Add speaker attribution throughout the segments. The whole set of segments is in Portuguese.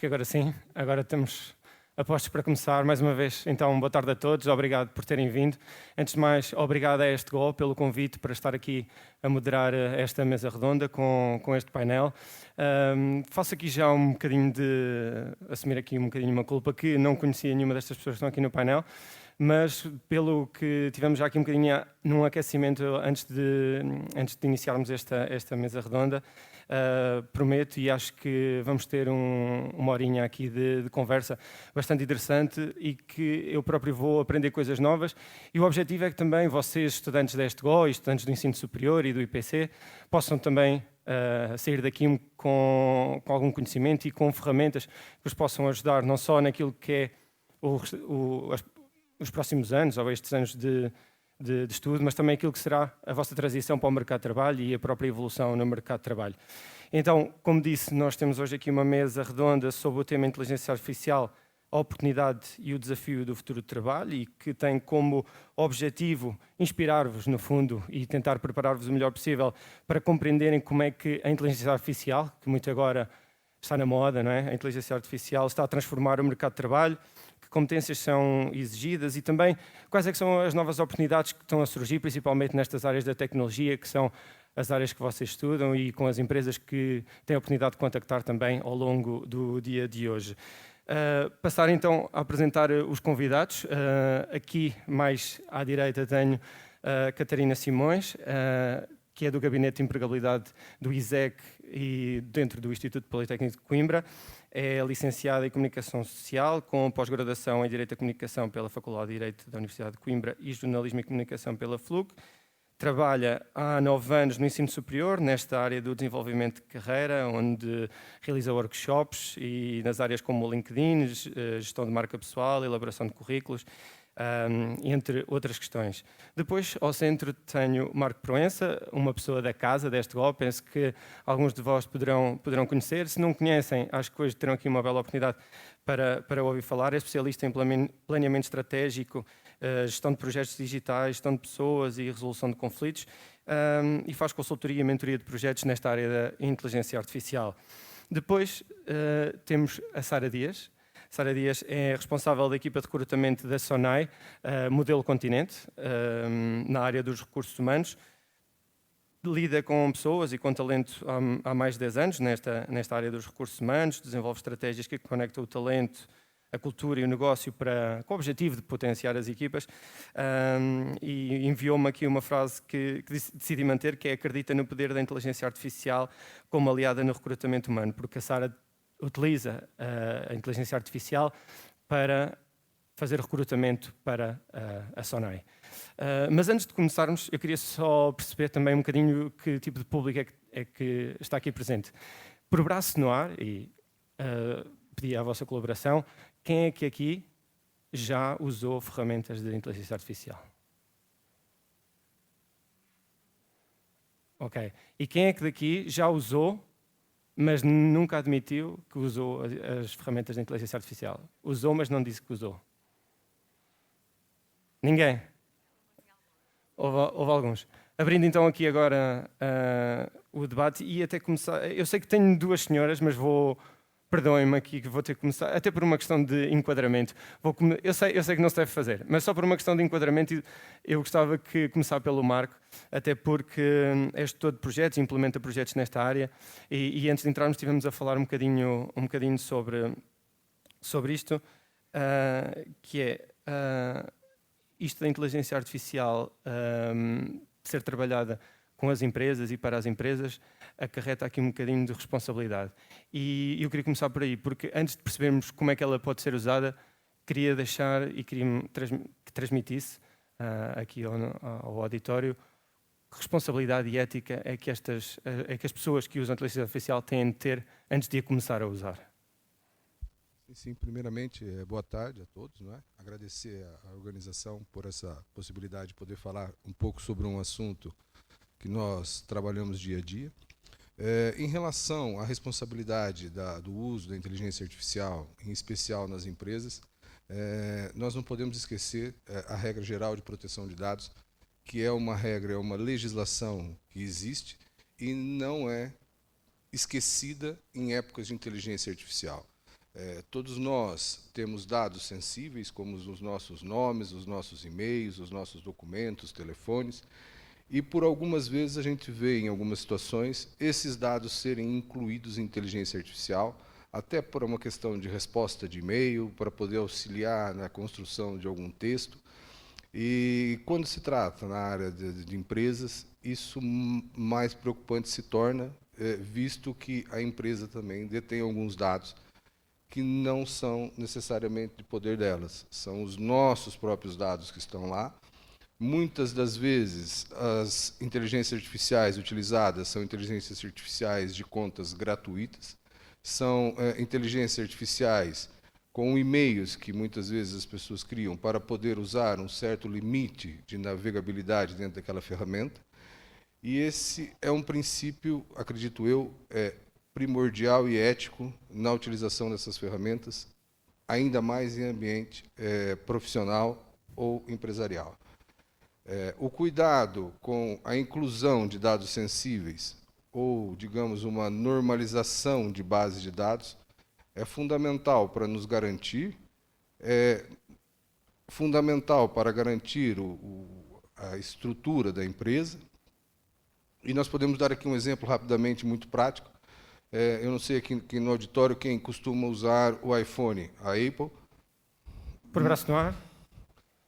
Speaker 1: que agora sim, agora estamos a postos para começar. Mais uma vez, então, boa tarde a todos, obrigado por terem vindo. Antes de mais, obrigado a ESTGO pelo convite para estar aqui a moderar esta mesa redonda com este painel. Faço aqui já um bocadinho assumir aqui um bocadinho uma culpa, que não conhecia nenhuma destas pessoas que estão aqui no painel, mas pelo que tivemos já aqui um bocadinho num aquecimento antes de iniciarmos esta mesa redonda, prometo e acho que vamos ter uma horinha aqui de conversa bastante interessante e que eu próprio vou aprender coisas novas, e o objetivo é que também vocês, estudantes da ESTGO e estudantes do ensino superior e do IPC, possam também sair daqui com algum conhecimento e com ferramentas que vos possam ajudar não só naquilo que é os próximos anos ou estes anos de estudo, mas também aquilo que será a vossa transição para o mercado de trabalho e a própria evolução no mercado de trabalho. Então, como disse, nós temos hoje aqui uma mesa redonda sobre o tema inteligência artificial, a oportunidade e o desafio do futuro de trabalho, e que tem como objetivo inspirar-vos, no fundo, e tentar preparar-vos o melhor possível para compreenderem como é que a inteligência artificial, que muito agora está na moda, não é? A inteligência artificial está a transformar o mercado de trabalho, que competências são exigidas e também quais é que são as novas oportunidades que estão a surgir, principalmente nestas áreas da tecnologia, que são as áreas que vocês estudam e com as empresas que têm a oportunidade de contactar também ao longo do dia de hoje. Passar então a apresentar os convidados. Aqui mais à direita tenho a Catarina Simões, que é do Gabinete de Empregabilidade do ISEC e dentro do Instituto Politécnico de Coimbra. É licenciada em Comunicação Social, com pós-graduação em Direito da Comunicação pela Faculdade de Direito da Universidade de Coimbra e Jornalismo e Comunicação pela FLUC. Trabalha há 9 anos no ensino superior, nesta área do desenvolvimento de carreira, onde realiza workshops e nas áreas como LinkedIn, gestão de marca pessoal, elaboração de currículos, entre outras questões. Depois, ao centro, tenho Marco Proença, uma pessoa da casa, deste GO, penso que alguns de vós poderão conhecer. Se não conhecem, acho que hoje terão aqui uma bela oportunidade para ouvir falar. É especialista em planeamento estratégico, gestão de projetos digitais, gestão de pessoas e resolução de conflitos, e faz consultoria e mentoria de projetos nesta área da inteligência artificial. Depois temos a Sara Dias. Sara Dias é responsável da equipa de recrutamento da Sonai, Modelo Continente, na área dos recursos humanos. Lida com pessoas e com talento há mais de 10 anos nesta área dos recursos humanos, desenvolve estratégias que conectam o talento, a cultura e o negócio com o objetivo de potenciar as equipas, e enviou-me aqui uma frase que decidi manter, que é: acredita no poder da inteligência artificial como aliada no recrutamento humano, porque a Sara utiliza a inteligência artificial para fazer recrutamento para a Sonai. Mas antes de começarmos, eu queria só perceber também um bocadinho que tipo de público é que está aqui presente. Por braço no ar, e pedi a vossa colaboração, quem é que aqui já usou ferramentas de inteligência artificial? Ok. E quem é que daqui já usou, mas nunca admitiu que usou as ferramentas de inteligência artificial? Usou, mas não disse que usou. Ninguém? Houve alguns. Abrindo então aqui agora o debate e até começar... Eu sei que tenho 2 senhoras, mas perdoem-me aqui que vou ter que começar, até por uma questão de enquadramento. Eu sei que não se deve fazer, mas só por uma questão de enquadramento eu gostava que começar pelo Marco, até porque é gestor de projetos, implementa projetos nesta área, e antes de entrarmos estivemos a falar um bocadinho sobre isto, que é isto da inteligência artificial ser trabalhada com as empresas e para as empresas, acarreta aqui um bocadinho de responsabilidade. E eu queria começar por aí, porque antes de percebermos como é que ela pode ser usada, queria deixar e queria que transmitisse aqui ao auditório que responsabilidade e ética é que as pessoas que usam a inteligência artificial têm de ter antes de a começar a usar.
Speaker 2: Sim, primeiramente, boa tarde a todos, não é? Agradecer à organização por essa possibilidade de poder falar um pouco sobre um assunto que nós trabalhamos dia a dia. Em relação à responsabilidade do uso da inteligência artificial, em especial nas empresas, nós não podemos esquecer a regra geral de proteção de dados, que é uma regra, é uma legislação que existe e não é esquecida em épocas de inteligência artificial. Todos nós temos dados sensíveis, como os nossos nomes, os nossos e-mails, os nossos documentos, telefones, e por algumas vezes a gente vê, em algumas situações, esses dados serem incluídos em inteligência artificial, até por uma questão de resposta de e-mail, para poder auxiliar na construção de algum texto. E quando se trata na área de empresas, isso mais preocupante se torna, visto que a empresa também detém alguns dados que não são necessariamente de poder delas, são os nossos próprios dados que estão lá. Muitas das vezes, as inteligências artificiais utilizadas são inteligências artificiais de contas gratuitas, são inteligências artificiais com e-mails que muitas vezes as pessoas criam para poder usar um certo limite de navegabilidade dentro daquela ferramenta. E esse é um princípio, acredito eu, primordial e ético na utilização dessas ferramentas, ainda mais em ambiente profissional ou empresarial. O cuidado com a inclusão de dados sensíveis ou, digamos, uma normalização de base de dados é fundamental para nos garantir, fundamental para garantir a estrutura da empresa. E nós podemos dar aqui um exemplo rapidamente muito prático. Eu não sei aqui no auditório quem costuma usar o iPhone, a Apple.
Speaker 1: Por braço no ar?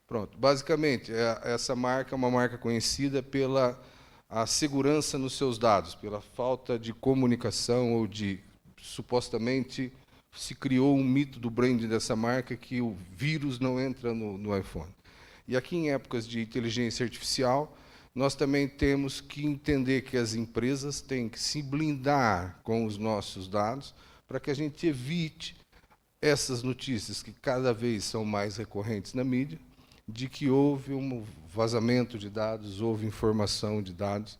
Speaker 2: Pronto. Basicamente, essa marca é uma marca conhecida pela a segurança nos seus dados, pela falta de comunicação ou de, supostamente, se criou um mito do branding dessa marca que o vírus não entra no iPhone. E aqui, em épocas de inteligência artificial, nós também temos que entender que as empresas têm que se blindar com os nossos dados para que a gente evite essas notícias que cada vez são mais recorrentes na mídia, de que houve um vazamento de dados, houve informação de dados.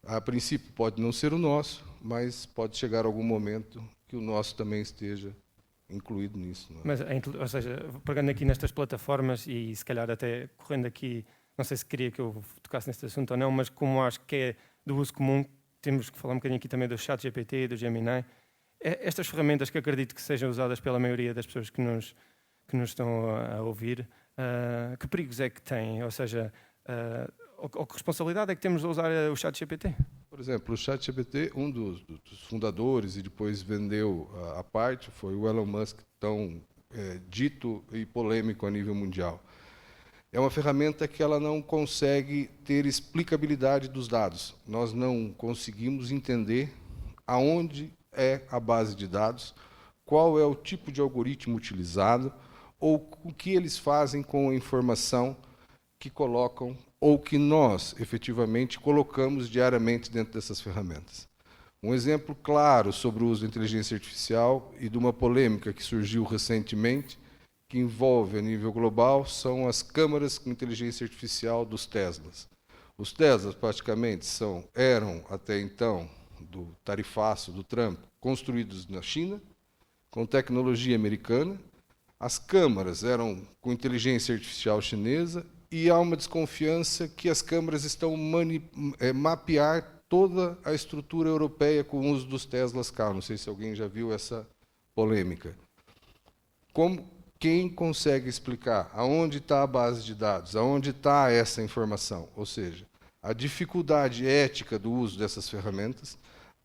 Speaker 2: A princípio pode não ser o nosso, mas pode chegar algum momento que o nosso também esteja incluído nisso. Não é?
Speaker 1: Mas, ou seja, pegando aqui nestas plataformas e se calhar até correndo aqui, não sei se queria que eu tocasse neste assunto ou não, mas como acho que é do uso comum, temos que falar um bocadinho aqui também do ChatGPT, do Gemini. Estas ferramentas que acredito que sejam usadas pela maioria das pessoas que nos estão a ouvir, que perigos é que têm? Ou seja, ou que responsabilidade é que temos de usar o ChatGPT?
Speaker 2: Por exemplo, o ChatGPT, um dos fundadores e depois vendeu a parte, foi o Elon Musk, tão dito e polêmico a nível mundial. É uma ferramenta que ela não consegue ter explicabilidade dos dados. Nós não conseguimos entender aonde é a base de dados, qual é o tipo de algoritmo utilizado, ou o que eles fazem com a informação que colocam ou que nós, efetivamente, colocamos diariamente dentro dessas ferramentas. Um exemplo claro sobre o uso da inteligência artificial e de uma polêmica que surgiu recentemente, que envolve a nível global, são as câmaras com inteligência artificial dos Teslas. Os Teslas, praticamente, eram, até então, do tarifaço do Trump, construídos na China, com tecnologia americana. As câmaras eram com inteligência artificial chinesa e há uma desconfiança que as câmaras estão mapear toda a estrutura europeia com o uso dos Teslas cá. Não sei se alguém já viu essa polêmica. Quem consegue explicar aonde está a base de dados, aonde está essa informação? Ou seja, a dificuldade ética do uso dessas ferramentas.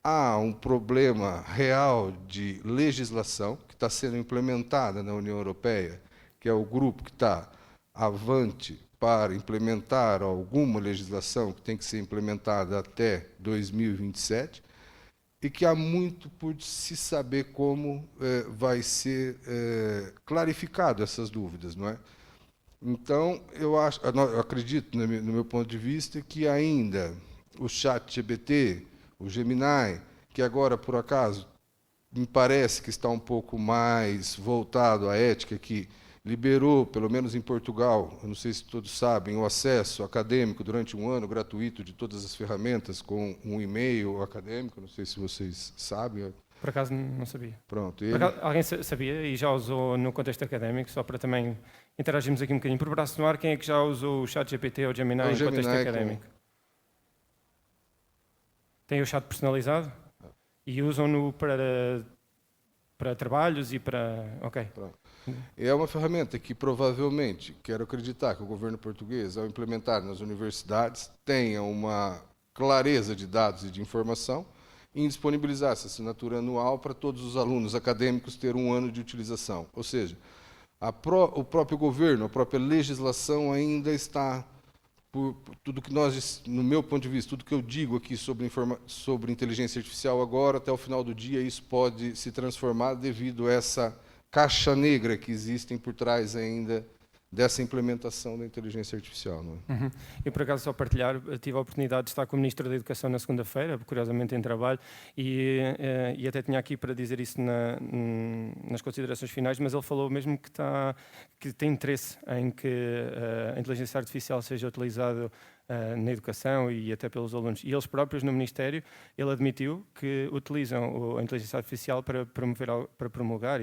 Speaker 2: Há um problema real de legislação que está sendo implementada na União Europeia, que é o grupo que está avante para implementar alguma legislação que tem que ser implementada até 2027, e que há muito por se saber como vai ser clarificado essas dúvidas, não é? Então, eu acredito, no meu ponto de vista, que ainda o ChatGPT, o Gemini, que agora, por acaso, me parece que está um pouco mais voltado à ética, que liberou, pelo menos em Portugal, eu não sei se todos sabem, o acesso acadêmico durante um ano gratuito de todas as ferramentas com um e-mail acadêmico, não sei se vocês sabem.
Speaker 1: Por acaso não sabia.
Speaker 2: Pronto.
Speaker 1: Alguém sabia e já usou no contexto académico, só para também interagirmos aqui um bocadinho. Por braço no ar, quem é que já usou o ChatGPT ou o Gemini em contexto académico? Tem o chat personalizado? E usam-no para para trabalhos e para... Ok.
Speaker 2: É uma ferramenta que provavelmente, quero acreditar que o governo português, ao implementar nas universidades, tenha uma clareza de dados e de informação em disponibilizar essa assinatura anual para todos os alunos acadêmicos ter um ano de utilização. Ou seja, o próprio governo, a própria legislação ainda está, por tudo que nós, no meu ponto de vista, tudo que eu digo aqui sobre inteligência artificial agora, até o final do dia, isso pode se transformar devido a essa caixa negra que existem por trás ainda dessa implementação da inteligência artificial. Não é?
Speaker 1: Uhum. Eu, por acaso, só partilhar, tive a oportunidade de estar com o Ministro da Educação na segunda-feira, curiosamente em trabalho, e até tinha aqui para dizer isso nas considerações finais, mas ele falou mesmo que tem interesse em que a inteligência artificial seja utilizada na educação e até pelos alunos. E eles próprios, no Ministério, ele admitiu que utilizam a inteligência artificial para promulgar,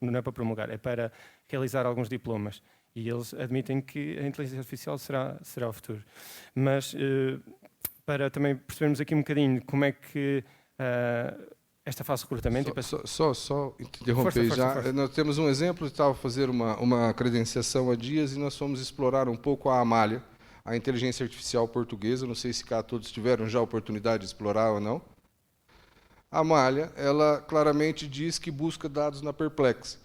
Speaker 1: não é para promulgar, é para realizar alguns diplomas. E eles admitem que a inteligência artificial será o futuro. Mas, para também percebermos aqui um bocadinho como é que esta fase de recrutamento...
Speaker 2: Só interromper já. Força. Nós temos um exemplo, estava a fazer uma credenciação há dias e nós fomos explorar um pouco a Amália, a inteligência artificial portuguesa. Não sei se cá todos tiveram já a oportunidade de explorar ou não. A Amália, ela claramente diz que busca dados na Perplex.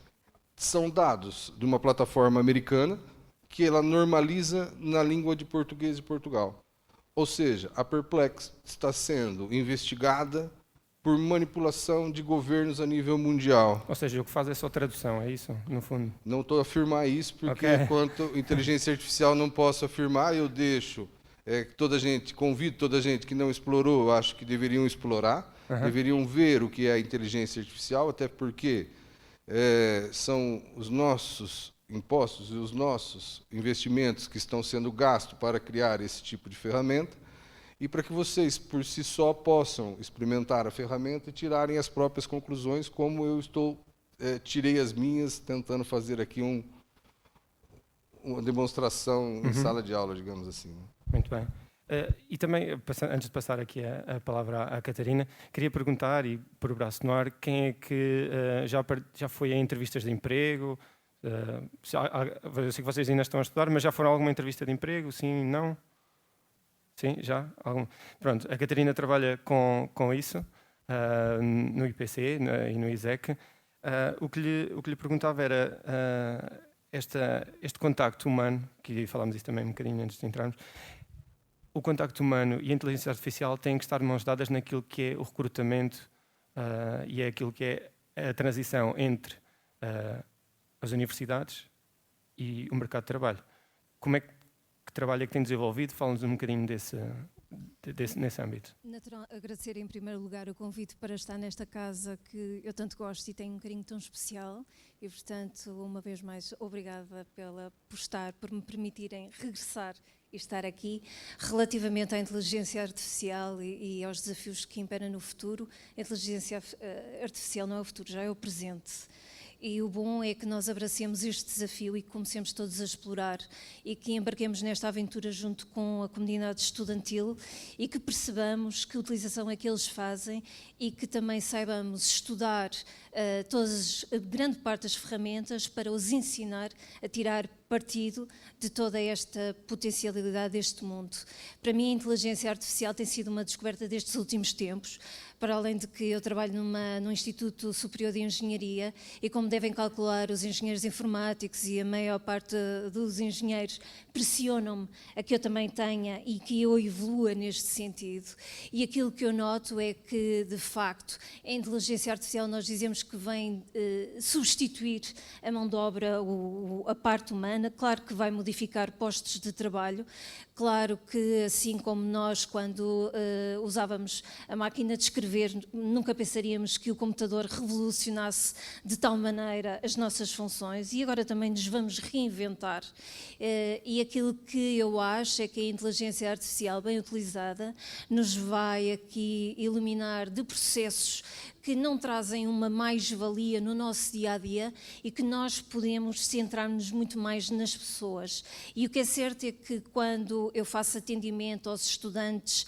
Speaker 2: São dados de uma plataforma americana que ela normaliza na língua de português de Portugal. Ou seja, a Perplex está sendo investigada por manipulação de governos a nível mundial.
Speaker 1: Ou seja, o que faz é só tradução, é isso, no fundo?
Speaker 2: Não estou a afirmar isso, porque enquanto inteligência artificial não posso afirmar, eu deixo convido toda a gente que não explorou, eu acho que deveriam explorar, deveriam ver o que é a inteligência artificial, até porque são os nossos impostos e os nossos investimentos que estão sendo gastos para criar esse tipo de ferramenta, e para que vocês, por si só, possam experimentar a ferramenta e tirarem as próprias conclusões, como eu tirei as minhas, tentando fazer aqui uma demonstração em sala de aula, digamos assim.
Speaker 1: Muito bem. E também, antes de passar aqui a palavra à Catarina, queria perguntar, e por o braço no ar, quem é que já foi a entrevistas de emprego? Eu sei que vocês ainda estão a estudar, mas já foram a alguma entrevista de emprego? Sim, não? Sim, já? Pronto, a Catarina trabalha com isso, no IPC e no ISEC. O que lhe perguntava era este contacto humano, que falámos isso também um bocadinho antes de entrarmos. O contacto humano e a inteligência artificial têm que estar de mãos dadas naquilo que é o recrutamento e é aquilo que é a transição entre as universidades e o mercado de trabalho. Como é que trabalho é que tem desenvolvido? Fala-nos um bocadinho nesse âmbito.
Speaker 3: Natural, agradecer em primeiro lugar o convite para estar nesta casa que eu tanto gosto e tenho um carinho tão especial e, portanto, uma vez mais, obrigada por me permitirem regressar e estar aqui. Relativamente à inteligência artificial e aos desafios que imperam no futuro, a inteligência artificial não é o futuro, já é o presente. E o bom é que nós abracemos este desafio e que comecemos todos a explorar e que embarquemos nesta aventura junto com a comunidade estudantil e que percebamos que utilização é que eles fazem e que também saibamos estudar grande parte das ferramentas para os ensinar a tirar partido de toda esta potencialidade deste mundo. Para mim, a inteligência artificial tem sido uma descoberta destes últimos tempos, para além de que eu trabalho num Instituto Superior de Engenharia e, como devem calcular, os engenheiros informáticos e a maior parte dos engenheiros pressionam-me a que eu também tenha e que eu evolua neste sentido. E aquilo que eu noto é que, de facto, a inteligência artificial, nós dizemos que vem substituir a mão de obra, a parte humana. Claro que vai modificar postos de trabalho, claro que, assim como nós, quando usávamos a máquina de escrever, nunca pensaríamos que o computador revolucionasse de tal maneira as nossas funções, e agora também nos vamos reinventar. E aquilo que eu acho é que a inteligência artificial bem utilizada nos vai aqui iluminar de processos que não trazem uma mais-valia no nosso dia-a-dia e que nós podemos centrar-nos muito mais nas pessoas. E o que é certo é que quando eu faço atendimento aos estudantes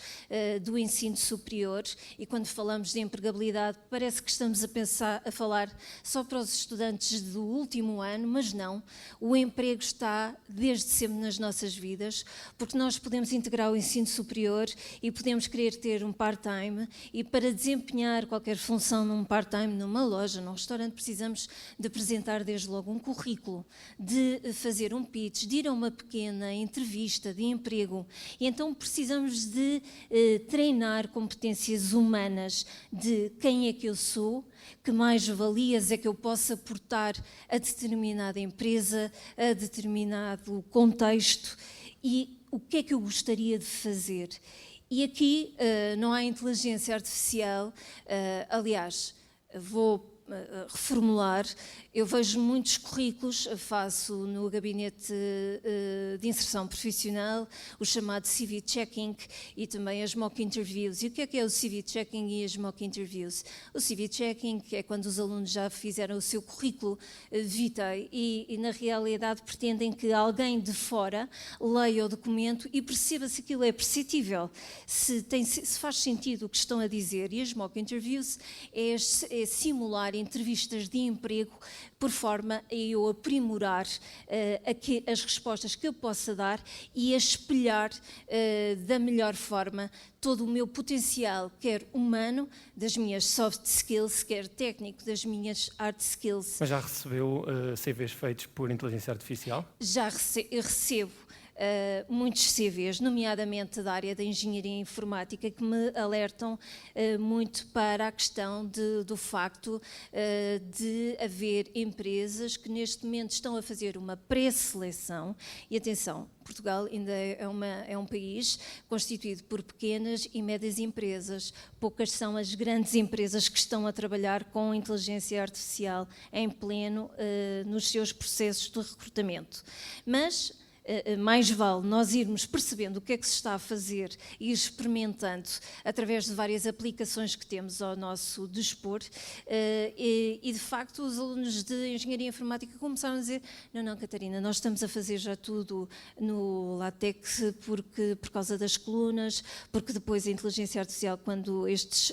Speaker 3: do ensino superior e quando falamos de empregabilidade, parece que estamos a falar só para os estudantes do último ano, mas não. O emprego está desde sempre nas nossas vidas, porque nós podemos integrar o ensino superior e podemos querer ter um part-time, e para desempenhar qualquer função num part-time, numa loja, num restaurante, precisamos de apresentar desde logo um currículo, de fazer um pitch, de ir a uma pequena entrevista de emprego. E então precisamos de treinar competências humanas de quem é que eu sou, que mais-valias é que eu posso aportar a determinada empresa, a determinado contexto e o que é que eu gostaria de fazer. E aqui não há inteligência artificial, aliás, vou reformular, eu vejo muitos currículos, faço no gabinete de inserção profissional o chamado CV checking e também as mock interviews. E o que é o CV checking e as mock interviews? O CV checking é quando os alunos já fizeram o seu currículo vitae e na realidade pretendem que alguém de fora leia o documento e perceba se aquilo é perceptível, se faz sentido o que estão a dizer. E as mock interviews é simular entrevistas de emprego por forma a eu aprimorar as respostas que eu possa dar e a espelhar da melhor forma todo o meu potencial, quer humano, das minhas soft skills, quer técnico, das minhas hard skills.
Speaker 1: Mas já recebeu CVs feitos por inteligência artificial?
Speaker 3: Já recebo muitos CVs, nomeadamente da área da engenharia informática, que me alertam muito para a questão do facto de haver empresas que neste momento estão a fazer uma pré-seleção. E atenção, Portugal ainda é um país constituído por pequenas e médias empresas. Poucas são as grandes empresas que estão a trabalhar com inteligência artificial em pleno nos seus processos de recrutamento. Mas mais vale nós irmos percebendo o que é que se está a fazer e ir experimentando através de várias aplicações que temos ao nosso dispor e de facto os alunos de engenharia informática começaram a dizer não Catarina, nós estamos a fazer já tudo no LaTeX por causa das colunas, porque depois a inteligência artificial, quando estes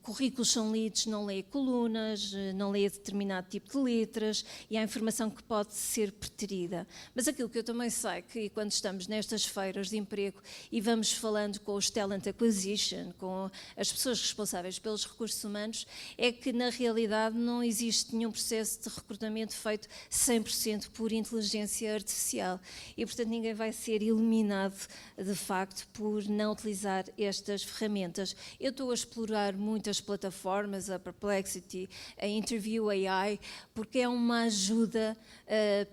Speaker 3: currículos são lidos, não lê colunas, não lê determinado tipo de letras e há informação que pode ser preterida. Mas aquilo que eu também sei que quando estamos nestas feiras de emprego e vamos falando com os talent acquisition, com as pessoas responsáveis pelos recursos humanos, é que na realidade não existe nenhum processo de recrutamento feito 100% por inteligência artificial e portanto ninguém vai ser eliminado de facto por não utilizar estas ferramentas. Eu estou a explorar muitas plataformas, a Perplexity, a Interview AI, porque é uma ajuda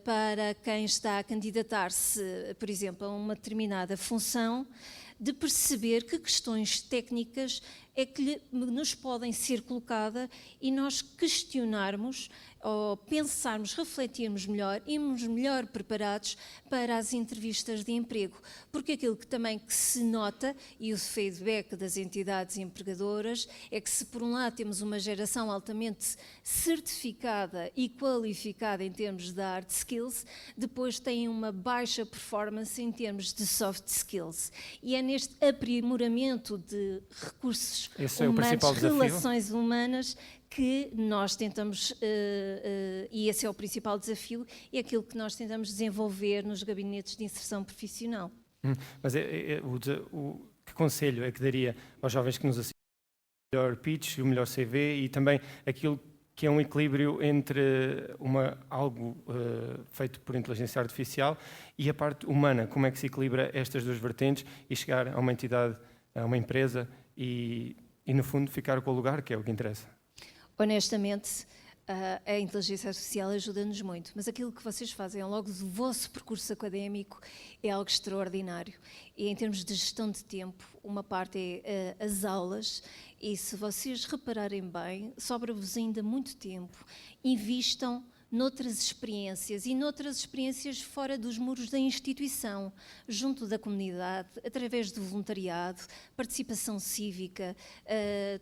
Speaker 3: para quem está a candidatar-se, por exemplo, a uma determinada função, de perceber que questões técnicas é que nos podem ser colocadas e nós questionarmos ou pensarmos, refletirmos melhor, irmos melhor preparados para as entrevistas de emprego. Porque aquilo que também que se nota, e o feedback das entidades empregadoras, é que se por um lado temos uma geração altamente certificada e qualificada em termos de hard skills, depois tem uma baixa performance em termos de soft skills. E é neste aprimoramento de recursos humanos, relações humanas, que nós tentamos, e esse é o principal desafio, é aquilo que nós tentamos desenvolver nos gabinetes de inserção profissional.
Speaker 1: Mas que conselho é que daria aos jovens que nos assistem o melhor pitch, o melhor CV e também aquilo que é um equilíbrio entre algo feito por inteligência artificial e a parte humana? Como é que se equilibra estas duas vertentes e chegar a uma entidade, a uma empresa e no fundo ficar com o lugar, que é o que interessa?
Speaker 3: Honestamente, a inteligência artificial ajuda-nos muito, mas aquilo que vocês fazem ao longo do vosso percurso académico é algo extraordinário. E em termos de gestão de tempo, uma parte é as aulas, e se vocês repararem bem, sobra-vos ainda muito tempo, invistam noutras experiências e noutras experiências fora dos muros da instituição, junto da comunidade, através do voluntariado, participação cívica,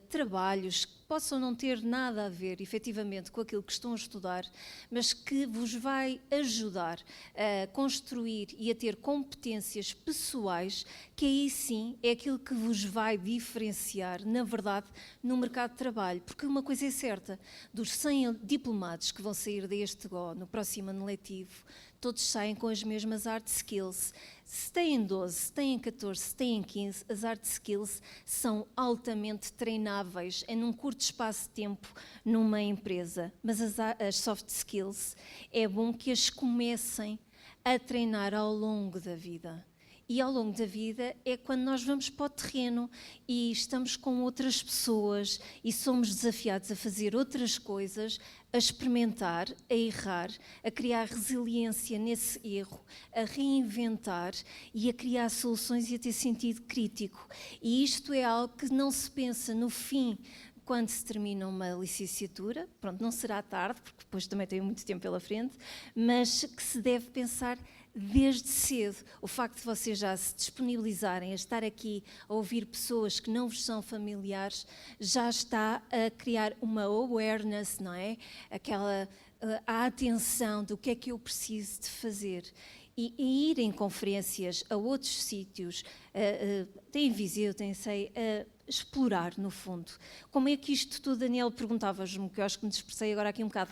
Speaker 3: trabalhos que possam não ter nada a ver, efetivamente, com aquilo que estão a estudar, mas que vos vai ajudar a construir e a ter competências pessoais, que aí sim é aquilo que vos vai diferenciar, na verdade, no mercado de trabalho. Porque uma coisa é certa, dos 100 diplomados que vão sair deste GO no próximo ano letivo, todos saem com as mesmas hard skills. Se têm 12, se têm 14, se têm 15, as hard skills são altamente treináveis em um curto espaço de tempo numa empresa. Mas as soft skills é bom que as comecem a treinar ao longo da vida. E ao longo da vida é quando nós vamos para o terreno e estamos com outras pessoas e somos desafiados a fazer outras coisas, a experimentar, a errar, a criar resiliência nesse erro, a reinventar e a criar soluções e a ter sentido crítico. E isto é algo que não se pensa no fim, quando se termina uma licenciatura, pronto, não será tarde, porque depois também tenho muito tempo pela frente, mas que se deve pensar desde cedo. O facto de vocês já se disponibilizarem a estar aqui a ouvir pessoas que não vos são familiares, já está a criar uma awareness, não é? A atenção do que é que eu preciso de fazer. E ir em conferências a outros sítios, tem Viseu, tem sei, explorar, no fundo. Como é que isto tudo, Daniel, perguntavas-me, que eu acho que me dispersei agora aqui um bocado.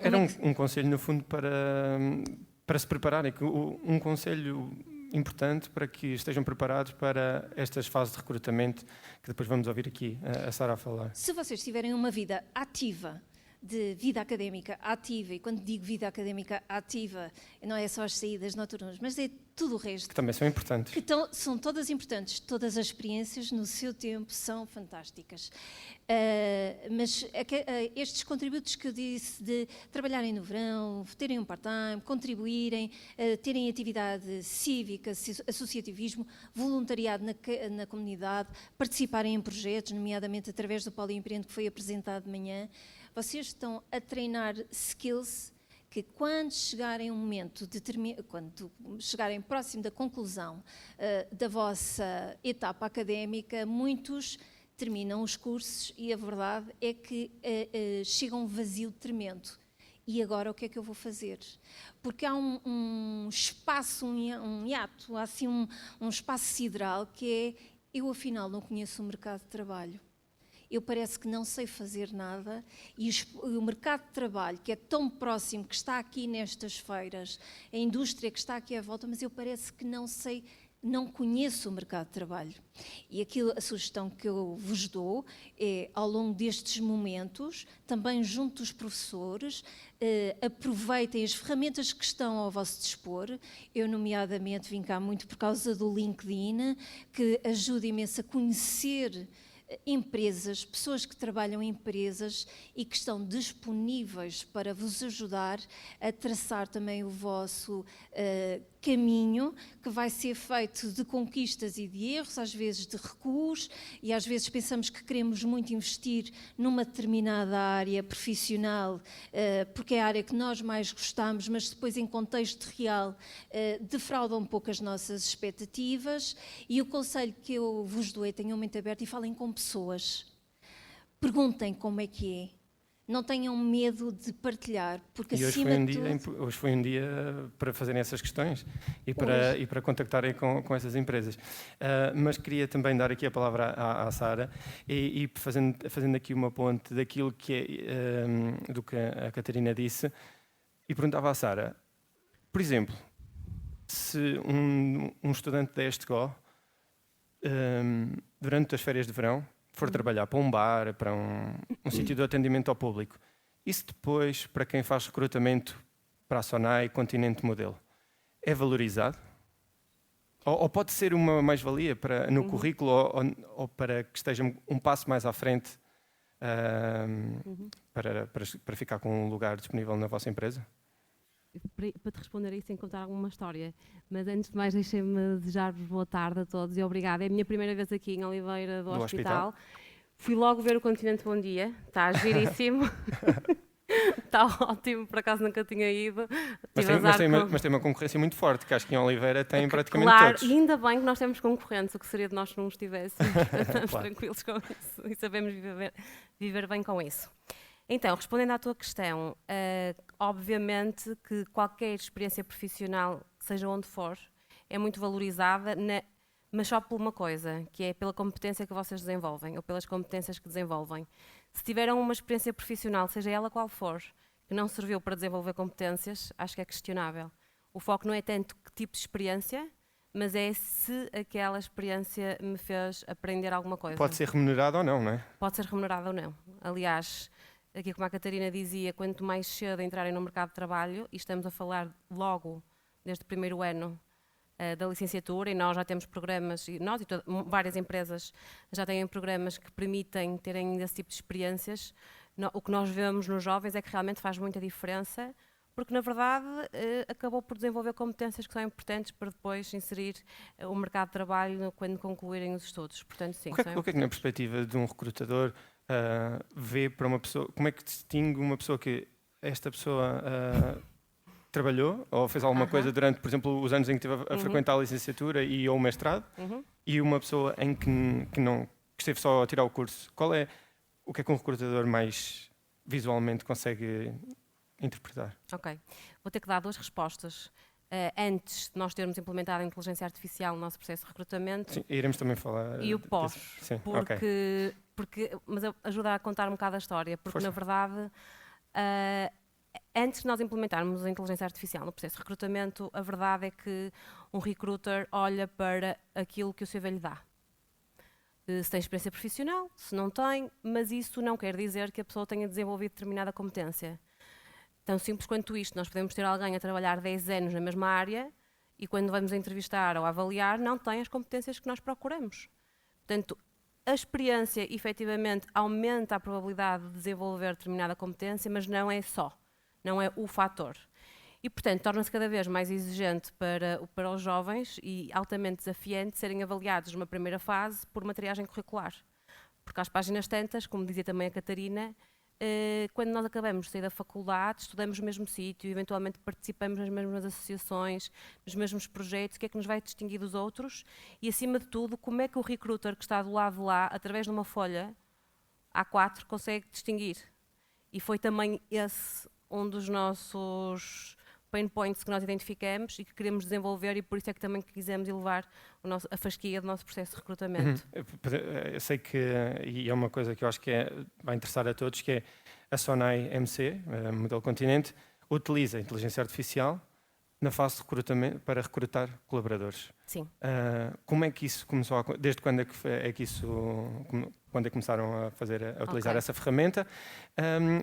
Speaker 1: Era um conselho, no fundo, para se prepararem, um conselho importante para que estejam preparados para estas fases de recrutamento, que depois vamos ouvir aqui a Sara a falar.
Speaker 3: Se vocês tiverem uma vida ativa, de vida académica ativa, e quando digo vida académica ativa, não é só as saídas noturnas, mas é tudo o resto.
Speaker 1: Que também são importantes.
Speaker 3: São todas importantes, todas as experiências no seu tempo são fantásticas. Mas estes contributos que eu disse de trabalharem no verão, terem um part-time, contribuírem, terem atividade cívica, associativismo, voluntariado na comunidade, participarem em projetos, nomeadamente através do Polo Empreende que foi apresentado de manhã, vocês estão a treinar skills que quando chegarem um momento, quando chegarem próximo da conclusão da vossa etapa académica, muitos terminam os cursos e a verdade é que chega um vazio tremendo. E agora o que é que eu vou fazer? Porque há um espaço, um hiato, há assim um espaço sideral que é, eu afinal não conheço o mercado de trabalho. Eu parece que não sei fazer nada e o mercado de trabalho, que é tão próximo, que está aqui nestas feiras, a indústria que está aqui à volta, mas eu parece que não conheço o mercado de trabalho. E a sugestão que eu vos dou é, ao longo destes momentos, também junto dos professores, aproveitem as ferramentas que estão ao vosso dispor. Eu, nomeadamente, vim cá muito por causa do LinkedIn, que ajuda imenso a conhecer empresas, pessoas que trabalham em empresas e que estão disponíveis para vos ajudar a traçar também o vosso caminho, que vai ser feito de conquistas e de erros, às vezes de recuos, e às vezes pensamos que queremos muito investir numa determinada área profissional, porque é a área que nós mais gostamos, mas depois em contexto real defrauda um pouco as nossas expectativas. E o conselho que eu vos dou é: tenham mente aberta e falem com pessoas. Perguntem como é que é. Não tenham medo de partilhar, porque acima de tudo...
Speaker 1: Hoje foi um dia para fazerem essas questões e para contactarem com essas empresas. Mas queria também dar aqui a palavra à Sara e fazendo aqui uma ponte daquilo que é, do que a Catarina disse, e perguntava à Sara, por exemplo, se um estudante da ESTGO, durante as férias de verão, for trabalhar para um bar, para um sítio de atendimento ao público, isso depois, para quem faz recrutamento para a Sonai, Continente Modelo, é valorizado? Ou pode ser uma mais-valia no currículo ou para que esteja um passo mais à frente para ficar com um lugar disponível na vossa empresa?
Speaker 4: Para te responder a isso, tenho que contar alguma história. Mas antes de mais, deixem-me desejar-vos boa tarde a todos e obrigada. É a minha primeira vez aqui em Oliveira do Hospital. Fui logo ver o Continente Bom Dia. Está giríssimo. Está ótimo, por acaso nunca tinha ido.
Speaker 1: Mas tem uma concorrência muito forte, que acho que em Oliveira tem praticamente
Speaker 4: todos.
Speaker 1: Claro,
Speaker 4: e ainda bem que nós temos concorrentes, o que seria de nós se não estivéssemos. Estamos tranquilos com isso e sabemos viver bem com isso. Então, respondendo à tua questão, obviamente que qualquer experiência profissional, seja onde for, é muito valorizada, mas só por uma coisa, que é pela competência que vocês desenvolvem, ou pelas competências que desenvolvem. Se tiveram uma experiência profissional, seja ela qual for, que não serviu para desenvolver competências, acho que é questionável. O foco não é tanto que tipo de experiência, mas é se aquela experiência me fez aprender alguma coisa.
Speaker 1: Pode ser remunerado ou não, não é?
Speaker 4: Pode ser remunerado ou não. Aliás, aqui como a Catarina dizia, quanto mais cedo entrarem no mercado de trabalho, e estamos a falar logo desde o primeiro ano da licenciatura, e nós já temos programas, e nós e várias empresas já têm programas que permitem terem esse tipo de experiências. O que nós vemos nos jovens é que realmente faz muita diferença, porque na verdade acabou por desenvolver competências que são importantes para depois inserir o mercado de trabalho quando concluírem os estudos. Portanto, sim,
Speaker 1: o que é que na perspectiva de um recrutador vê para uma pessoa, como é que distingue uma pessoa que esta pessoa trabalhou ou fez alguma coisa durante, por exemplo, os anos em que esteve a frequentar a licenciatura e ou o mestrado, e uma pessoa em que não, que esteve só a tirar o curso? O que é que um recrutador mais visualmente consegue interpretar?
Speaker 4: Ok. Vou ter que dar duas respostas. Antes de nós termos implementado a inteligência artificial no nosso processo de recrutamento.
Speaker 1: Sim, iremos também falar.
Speaker 4: E o pós.
Speaker 1: Sim,
Speaker 4: mas ajuda a contar um bocado a história, porque
Speaker 1: Força.
Speaker 4: na verdade, antes de nós implementarmos a inteligência artificial no processo de recrutamento, a verdade é que um recruiter olha para aquilo que o CV lhe dá. Se tem experiência profissional, se não tem, mas isso não quer dizer que a pessoa tenha desenvolvido determinada competência. Tão simples quanto isto, nós podemos ter alguém a trabalhar 10 anos na mesma área e quando vamos a entrevistar ou a avaliar não tem as competências que nós procuramos. Portanto, a experiência efetivamente aumenta a probabilidade de desenvolver determinada competência, mas não é só, não é o fator. E, portanto, torna-se cada vez mais exigente para os jovens e altamente desafiante serem avaliados numa primeira fase por uma triagem curricular. Porque às páginas tantas, como dizia também a Catarina, quando nós acabamos de sair da faculdade, estudamos no mesmo sítio, eventualmente participamos nas mesmas associações, nos mesmos projetos, o que é que nos vai distinguir dos outros e, acima de tudo, como é que o recruiter que está do lado de lá, através de uma folha A4, consegue distinguir. E foi também esse um dos nossos pain points que nós identificamos e que queremos desenvolver e por isso é que também quisemos elevar a fasquia do nosso processo de recrutamento.
Speaker 1: Eu sei que, e é uma coisa que eu acho que vai interessar a todos, que é a Sonai MC, Modelo Continente, utiliza a inteligência artificial na fase de recrutamento para recrutar colaboradores.
Speaker 4: Sim.
Speaker 1: Como é que isso começou desde quando quando é que começaram a utilizar essa ferramenta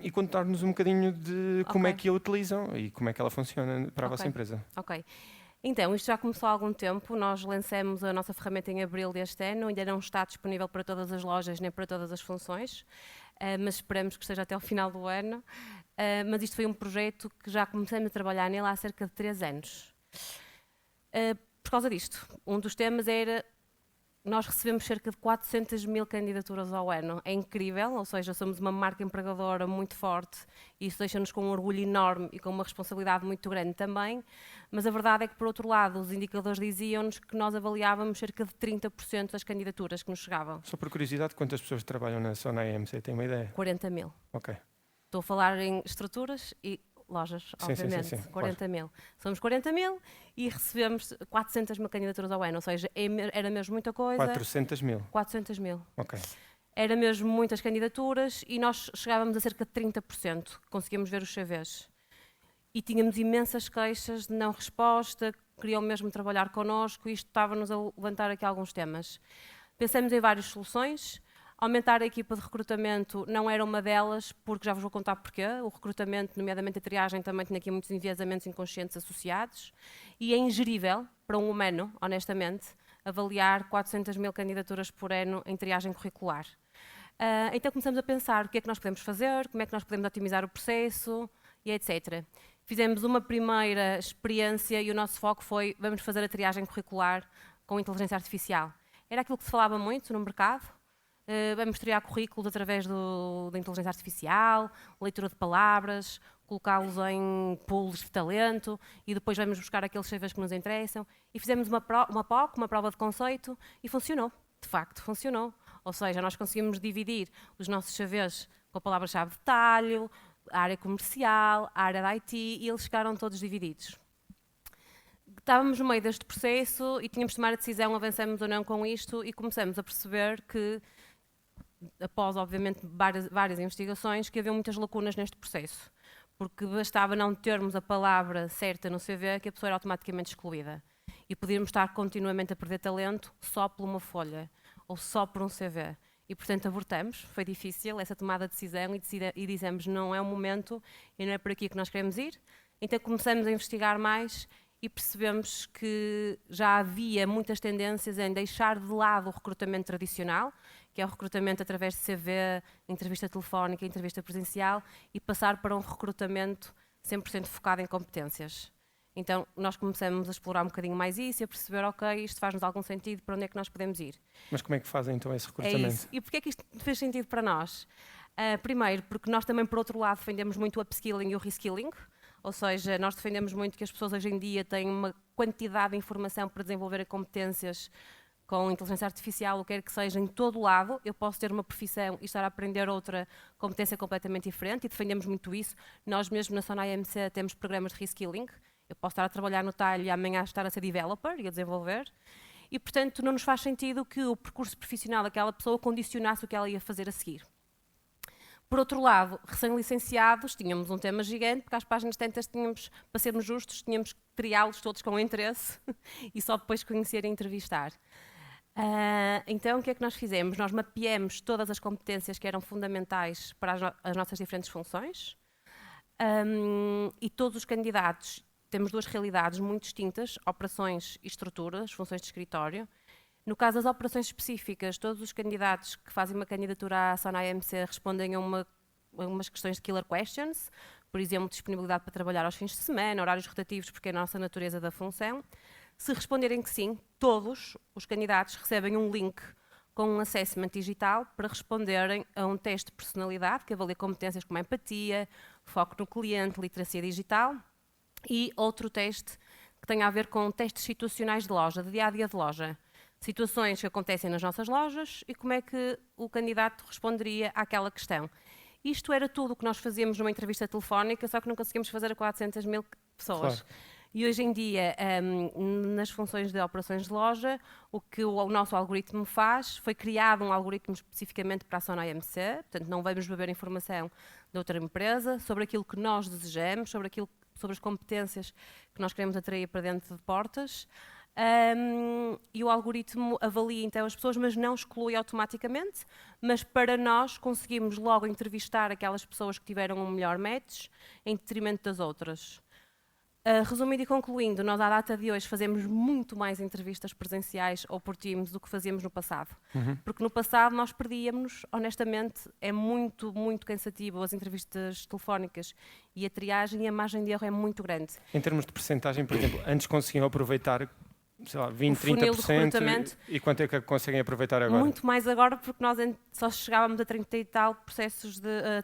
Speaker 1: e contar-nos um bocadinho de como é que a utilizam e como é que ela funciona para a vossa empresa.
Speaker 4: Ok. Então, isto já começou há algum tempo, nós lançamos a nossa ferramenta em abril deste ano, ainda não está disponível para todas as lojas nem para todas as funções, mas esperamos que esteja até ao final do ano. Mas isto foi um projeto que já começamos a trabalhar nele há cerca de 3 anos. Por causa disto, um dos temas era, nós recebemos cerca de 400 mil candidaturas ao ano. É incrível, ou seja, somos uma marca empregadora muito forte e isso deixa-nos com um orgulho enorme e com uma responsabilidade muito grande também, mas a verdade é que, por outro lado, os indicadores diziam-nos que nós avaliávamos cerca de 30% das candidaturas que nos chegavam.
Speaker 1: Só por curiosidade, quantas pessoas trabalham na Sonai MC? Tem uma ideia?
Speaker 4: 40 mil.
Speaker 1: Ok.
Speaker 4: Estou a falar em estruturas e lojas, obviamente,
Speaker 1: sim,
Speaker 4: 40
Speaker 1: claro.
Speaker 4: mil. Somos 40 mil e recebemos 400 mil candidaturas ao ano, ou seja, era mesmo muita coisa.
Speaker 1: 400 mil?
Speaker 4: 400 mil.
Speaker 1: Ok.
Speaker 4: Era mesmo muitas candidaturas e nós chegávamos a cerca de 30%, conseguíamos ver os CVs. E tínhamos imensas queixas de não resposta, queriam mesmo trabalhar connosco e isto estava-nos a levantar aqui alguns temas. Pensamos em várias soluções. Aumentar a equipa de recrutamento não era uma delas, porque já vos vou contar porquê. O recrutamento, nomeadamente a triagem, também tem aqui muitos enviesamentos inconscientes associados e é ingerível para um humano, honestamente, avaliar 400 mil candidaturas por ano em triagem curricular. Então começamos a pensar o que é que nós podemos fazer, como é que nós podemos otimizar o processo e etc. Fizemos uma primeira experiência e o nosso foco foi, vamos fazer a triagem curricular com inteligência artificial. Era aquilo que se falava muito no mercado. Vamos triar currículos através da inteligência artificial, leitura de palavras, colocá-los em pools de talento e depois vamos buscar aqueles CVs que nos interessam. E fizemos uma POC, uma prova de conceito, e funcionou. De facto, funcionou. Ou seja, nós conseguimos dividir os nossos CVs com a palavra-chave de talho, a área comercial, a área da IT, e eles ficaram todos divididos. Estávamos no meio deste processo e tínhamos de tomar a decisão, avançamos ou não com isto, e começamos a perceber que, após, obviamente, várias investigações, que havia muitas lacunas neste processo. Porque bastava não termos a palavra certa no CV que a pessoa era automaticamente excluída. E podíamos estar continuamente a perder talento só por uma folha, ou só por um CV. E, portanto, abortamos, foi difícil essa tomada de decisão e dizemos não é o momento e não é por aqui que nós queremos ir. Então começamos a investigar mais e percebemos que já havia muitas tendências em deixar de lado o recrutamento tradicional, que é o recrutamento através de CV, entrevista telefónica, entrevista presencial, e passar para um recrutamento 100% focado em competências. Então, nós começamos a explorar um bocadinho mais isso e a perceber, ok, isto faz-nos algum sentido, para onde é que nós podemos ir.
Speaker 1: Mas como é que fazem então esse recrutamento?
Speaker 4: É isso. E porquê é que isto fez sentido para nós? Primeiro, porque nós também, por outro lado, defendemos muito o upskilling e o reskilling, ou seja, nós defendemos muito que as pessoas hoje em dia têm uma quantidade de informação para desenvolverem competências com inteligência artificial, o que quer que seja, em todo o lado. Eu posso ter uma profissão e estar a aprender outra competência completamente diferente, e defendemos muito isso. Nós mesmo na Sonai EMC temos programas de reskilling. Eu posso estar a trabalhar no talho e amanhã estar a ser developer e a desenvolver. E, portanto, não nos faz sentido que o percurso profissional daquela pessoa condicionasse o que ela ia fazer a seguir. Por outro lado, recém-licenciados, tínhamos um tema gigante, porque às páginas tantas tínhamos, para sermos justos, tínhamos que triá-los todos com interesse e só depois conhecer e entrevistar. Então, o que é que nós fizemos? Nós mapeamos todas as competências que eram fundamentais para as nossas diferentes funções, e todos os candidatos, temos duas realidades muito distintas, operações e estruturas, funções de escritório. No caso das operações específicas, todos os candidatos que fazem uma candidatura à Sonai EMC respondem a umas questões de killer questions, por exemplo, disponibilidade para trabalhar aos fins de semana, horários rotativos, porque é a nossa natureza da função. Se responderem que sim, todos os candidatos recebem um link com um assessment digital para responderem a um teste de personalidade, que avalia competências como a empatia, foco no cliente, literacia digital, e outro teste que tem a ver com testes situacionais de loja, de dia-a-dia de loja. Situações que acontecem nas nossas lojas e como é que o candidato responderia àquela questão. Isto era tudo o que nós fazíamos numa entrevista telefónica, só que não conseguimos fazer a 400 mil pessoas. Claro. E hoje em dia, nas funções de operações de loja, o que o nosso algoritmo faz, foi criado um algoritmo especificamente para a Sonai EMC, portanto não vamos beber informação de outra empresa, sobre aquilo que nós desejamos, sobre as competências que nós queremos atrair para dentro de portas. E o algoritmo avalia então as pessoas, mas não exclui automaticamente, mas para nós conseguimos logo entrevistar aquelas pessoas que tiveram um melhor match em detrimento das outras. Resumindo e concluindo, nós à data de hoje fazemos muito mais entrevistas presenciais ou por Teams do que fazíamos no passado. Porque no passado nós perdíamos, honestamente, é muito, muito cansativo as entrevistas telefónicas e a triagem e a margem de erro é muito grande.
Speaker 1: Em termos de percentagem, por exemplo, antes conseguiam aproveitar, sei lá, 20, 30%, e quanto é que conseguem aproveitar agora?
Speaker 4: Muito mais agora, porque nós só chegávamos a 30 e tal processos de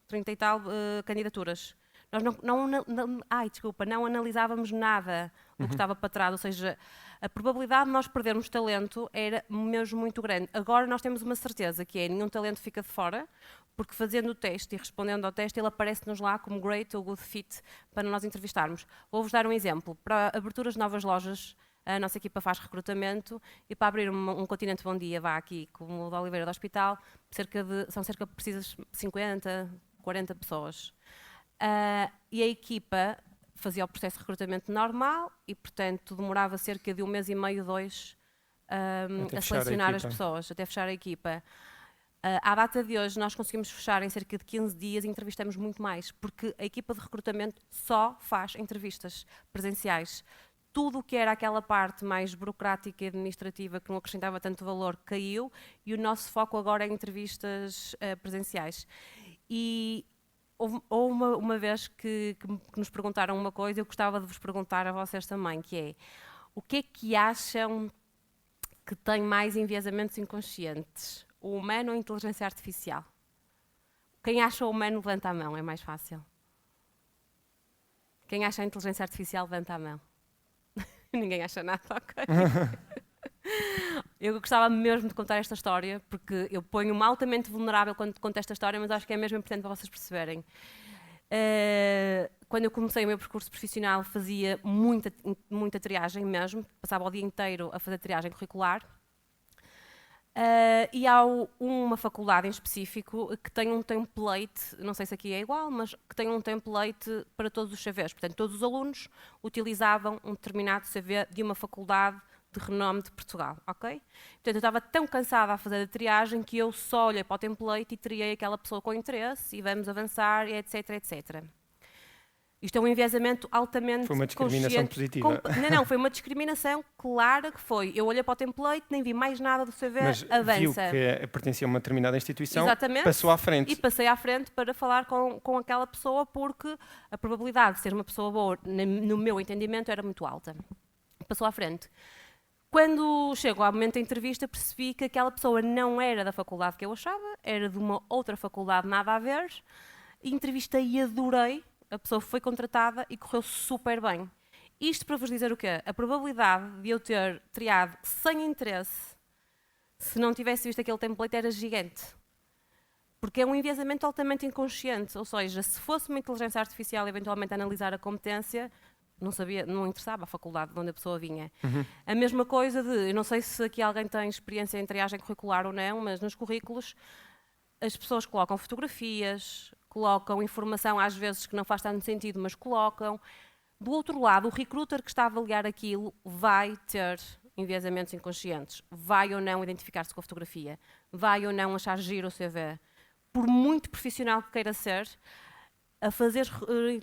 Speaker 4: 30 e tal candidaturas. Nós não analisávamos nada do que estava para trás, ou seja, a probabilidade de nós perdermos talento era mesmo muito grande. Agora nós temos uma certeza, que é nenhum talento fica de fora, porque fazendo o teste e respondendo ao teste, ele aparece-nos lá como great ou good fit para nós entrevistarmos. Vou-vos dar um exemplo. Para aberturas de novas lojas, a nossa equipa faz recrutamento, e para abrir um Continente Bom Dia, vá aqui, como o da Oliveira do Hospital, são cerca de precisas 50, 40 pessoas. E a equipa fazia o processo de recrutamento normal e, portanto, demorava cerca de 1 mês e meio, 2, a selecionar as pessoas, até fechar a equipa. À data de hoje, nós conseguimos fechar em cerca de 15 dias e entrevistamos muito mais, porque a equipa de recrutamento só faz entrevistas presenciais. Tudo o que era aquela parte mais burocrática e administrativa que não acrescentava tanto valor caiu, e o nosso foco agora é em entrevistas presenciais. E houve uma vez que nos perguntaram uma coisa, eu gostava de vos perguntar a vocês também, que é: o que é que acham que tem mais enviesamentos inconscientes? O humano ou a inteligência artificial? Quem acha o humano, levanta a mão, é mais fácil. Quem acha a inteligência artificial, levanta a mão. Ninguém acha nada, ok? Eu gostava mesmo de contar esta história, porque eu ponho-me altamente vulnerável quando conto esta história, mas acho que é mesmo importante para vocês perceberem. Quando eu comecei o meu percurso profissional, fazia muita triagem mesmo, passava o dia inteiro a fazer triagem curricular. E há uma faculdade em específico que tem um template, não sei se aqui é igual, mas que tem um template para todos os CVs. Portanto, todos os alunos utilizavam um determinado CV de uma faculdade de renome de Portugal, ok? Portanto, eu estava tão cansada a fazer a triagem que eu só olhei para o template e triei aquela pessoa com interesse e vamos avançar, etc, etc. Isto é um enviesamento altamente
Speaker 1: Foi uma discriminação positiva.
Speaker 4: Não, foi uma discriminação clara que foi. Eu olhei para o template, nem vi mais nada do CV,
Speaker 1: mas
Speaker 4: avança.
Speaker 1: viu que pertencia a uma determinada instituição,
Speaker 4: Exatamente.
Speaker 1: passou à frente.
Speaker 4: E passei à frente para falar com aquela pessoa porque a probabilidade de ser uma pessoa boa, no meu entendimento, era muito alta. Passou à frente. Quando chego ao momento da entrevista, percebi que aquela pessoa não era da faculdade que eu achava, era de uma outra faculdade nada a ver. Entrevistei e adorei. A pessoa foi contratada e correu super bem. Isto para vos dizer o quê? A probabilidade de eu ter triado sem interesse, se não tivesse visto aquele template, era gigante. Porque é um enviesamento altamente inconsciente. Ou seja, se fosse uma inteligência artificial eventualmente analisar a competência, não interessava a faculdade de onde a pessoa vinha. A mesma coisa eu não sei se aqui alguém tem experiência em triagem curricular ou não, mas nos currículos as pessoas colocam fotografias, colocam informação às vezes que não faz tanto sentido, mas colocam. Do outro lado, o recruiter que está a avaliar aquilo vai ter enviesamentos inconscientes. Vai ou não identificar-se com a fotografia. Vai ou não achar giro o CV. Por muito profissional que queira ser, a fazer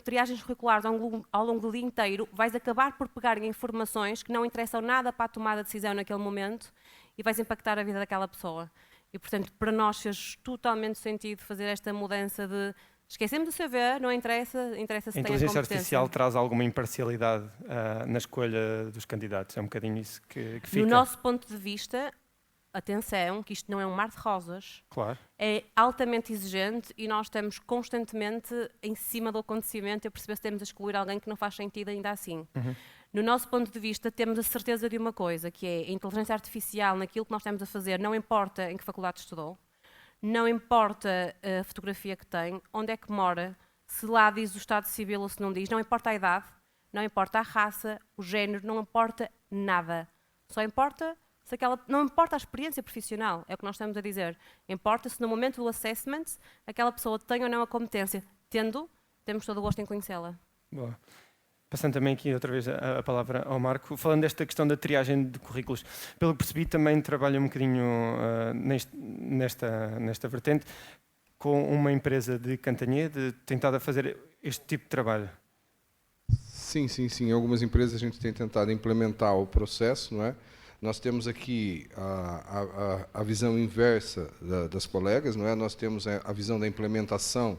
Speaker 4: triagens curriculares ao longo do dia inteiro, vais acabar por pegar em informações que não interessam nada para a tomada de decisão naquele momento e vais impactar a vida daquela pessoa. E, portanto, para nós fez totalmente sentido fazer esta mudança de esquecemos do CV, não interessa, interessa se tem a competência.
Speaker 1: A inteligência artificial traz alguma imparcialidade na escolha dos candidatos? É um bocadinho isso que fica?
Speaker 4: No nosso ponto de vista, atenção, que isto não é um mar de rosas.
Speaker 1: Claro.
Speaker 4: É altamente exigente e nós estamos constantemente em cima do acontecimento a perceber se temos a excluir alguém que não faz sentido ainda assim. No nosso ponto de vista, temos a certeza de uma coisa, que é a inteligência artificial naquilo que nós estamos a fazer, não importa em que faculdade estudou, não importa a fotografia que tem, onde é que mora, se lá diz o estado civil ou se não diz, não importa a idade, não importa a raça, o género, não importa nada. Só importa não importa a experiência profissional, é o que nós estamos a dizer. Importa se no momento do assessment aquela pessoa tem ou não a competência. Tendo, temos todo o gosto em conhecê-la.
Speaker 1: Boa. Passando também aqui outra vez a palavra ao Marco, falando desta questão da triagem de currículos, pelo que percebi também trabalha um bocadinho nesta vertente com uma empresa de Cantanhede tentada a fazer este tipo de trabalho.
Speaker 2: Sim. Em algumas empresas a gente tem tentado implementar o processo, não é? Nós temos aqui a visão inversa das colegas, não é? Nós temos a visão da implementação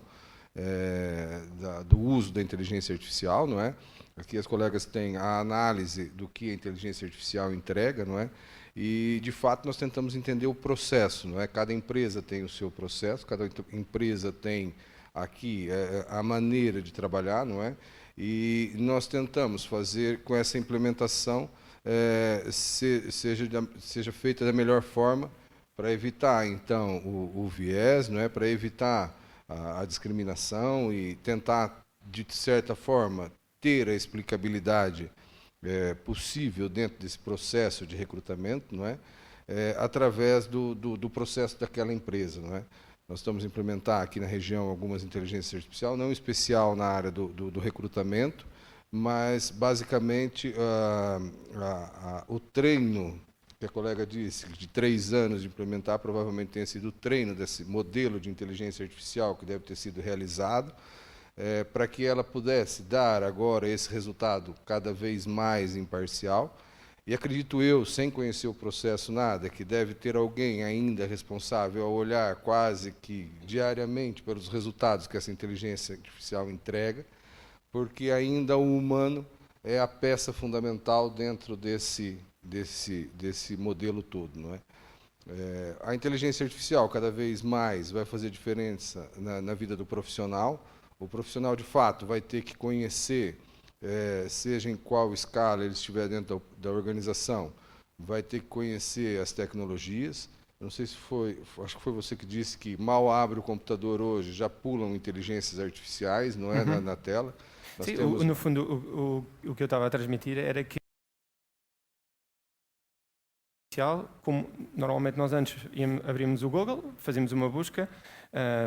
Speaker 2: do uso da inteligência artificial, não é? Aqui as colegas têm a análise do que a inteligência artificial entrega, não é? E de fato nós tentamos entender o processo, não é? Cada empresa tem o seu processo, cada empresa tem aqui a maneira de trabalhar, não é? E nós tentamos fazer com essa implementação seja feita da melhor forma para evitar então o viés, não é? Para evitar a discriminação e tentar de certa forma ter a explicabilidade possível dentro desse processo de recrutamento, não é? Através do processo daquela empresa, não é? Nós estamos a implementar aqui na região algumas inteligências artificiais, não especial na área do recrutamento, mas basicamente o treino que a colega disse de 3 anos de implementar provavelmente tenha sido o treino desse modelo de inteligência artificial que deve ter sido realizado para que ela pudesse dar agora esse resultado cada vez mais imparcial. E acredito eu, sem conhecer o processo nada, que deve ter alguém ainda responsável a olhar quase que diariamente pelos resultados que essa inteligência artificial entrega, porque ainda o humano é a peça fundamental dentro desse modelo todo, não é? A inteligência artificial cada vez mais vai fazer diferença na vida do profissional. O profissional, de fato, vai ter que conhecer, seja em qual escala ele estiver dentro da organização, vai ter que conhecer as tecnologias. Não sei se acho que foi você que disse que mal abre o computador hoje, já pulam inteligências artificiais, não é, na tela.
Speaker 1: Sim, no fundo, o que eu estava a transmitir era que, como normalmente nós antes abrimos o Google, fazíamos uma busca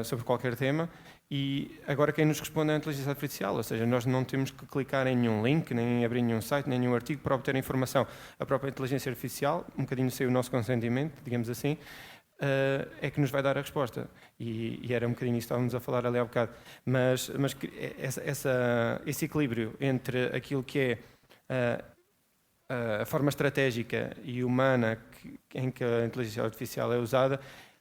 Speaker 1: sobre qualquer tema, e agora quem nos responde é a inteligência artificial, ou seja, nós não temos que clicar em nenhum link, nem abrir nenhum site, nem nenhum artigo para obter informação. A própria inteligência artificial, um bocadinho sem o nosso consentimento, digamos assim, é que nos vai dar a resposta. E era um bocadinho isso que estávamos a falar ali há bocado. Mas esse equilíbrio entre aquilo que é a forma estratégica e humana em que a inteligência artificial é usada,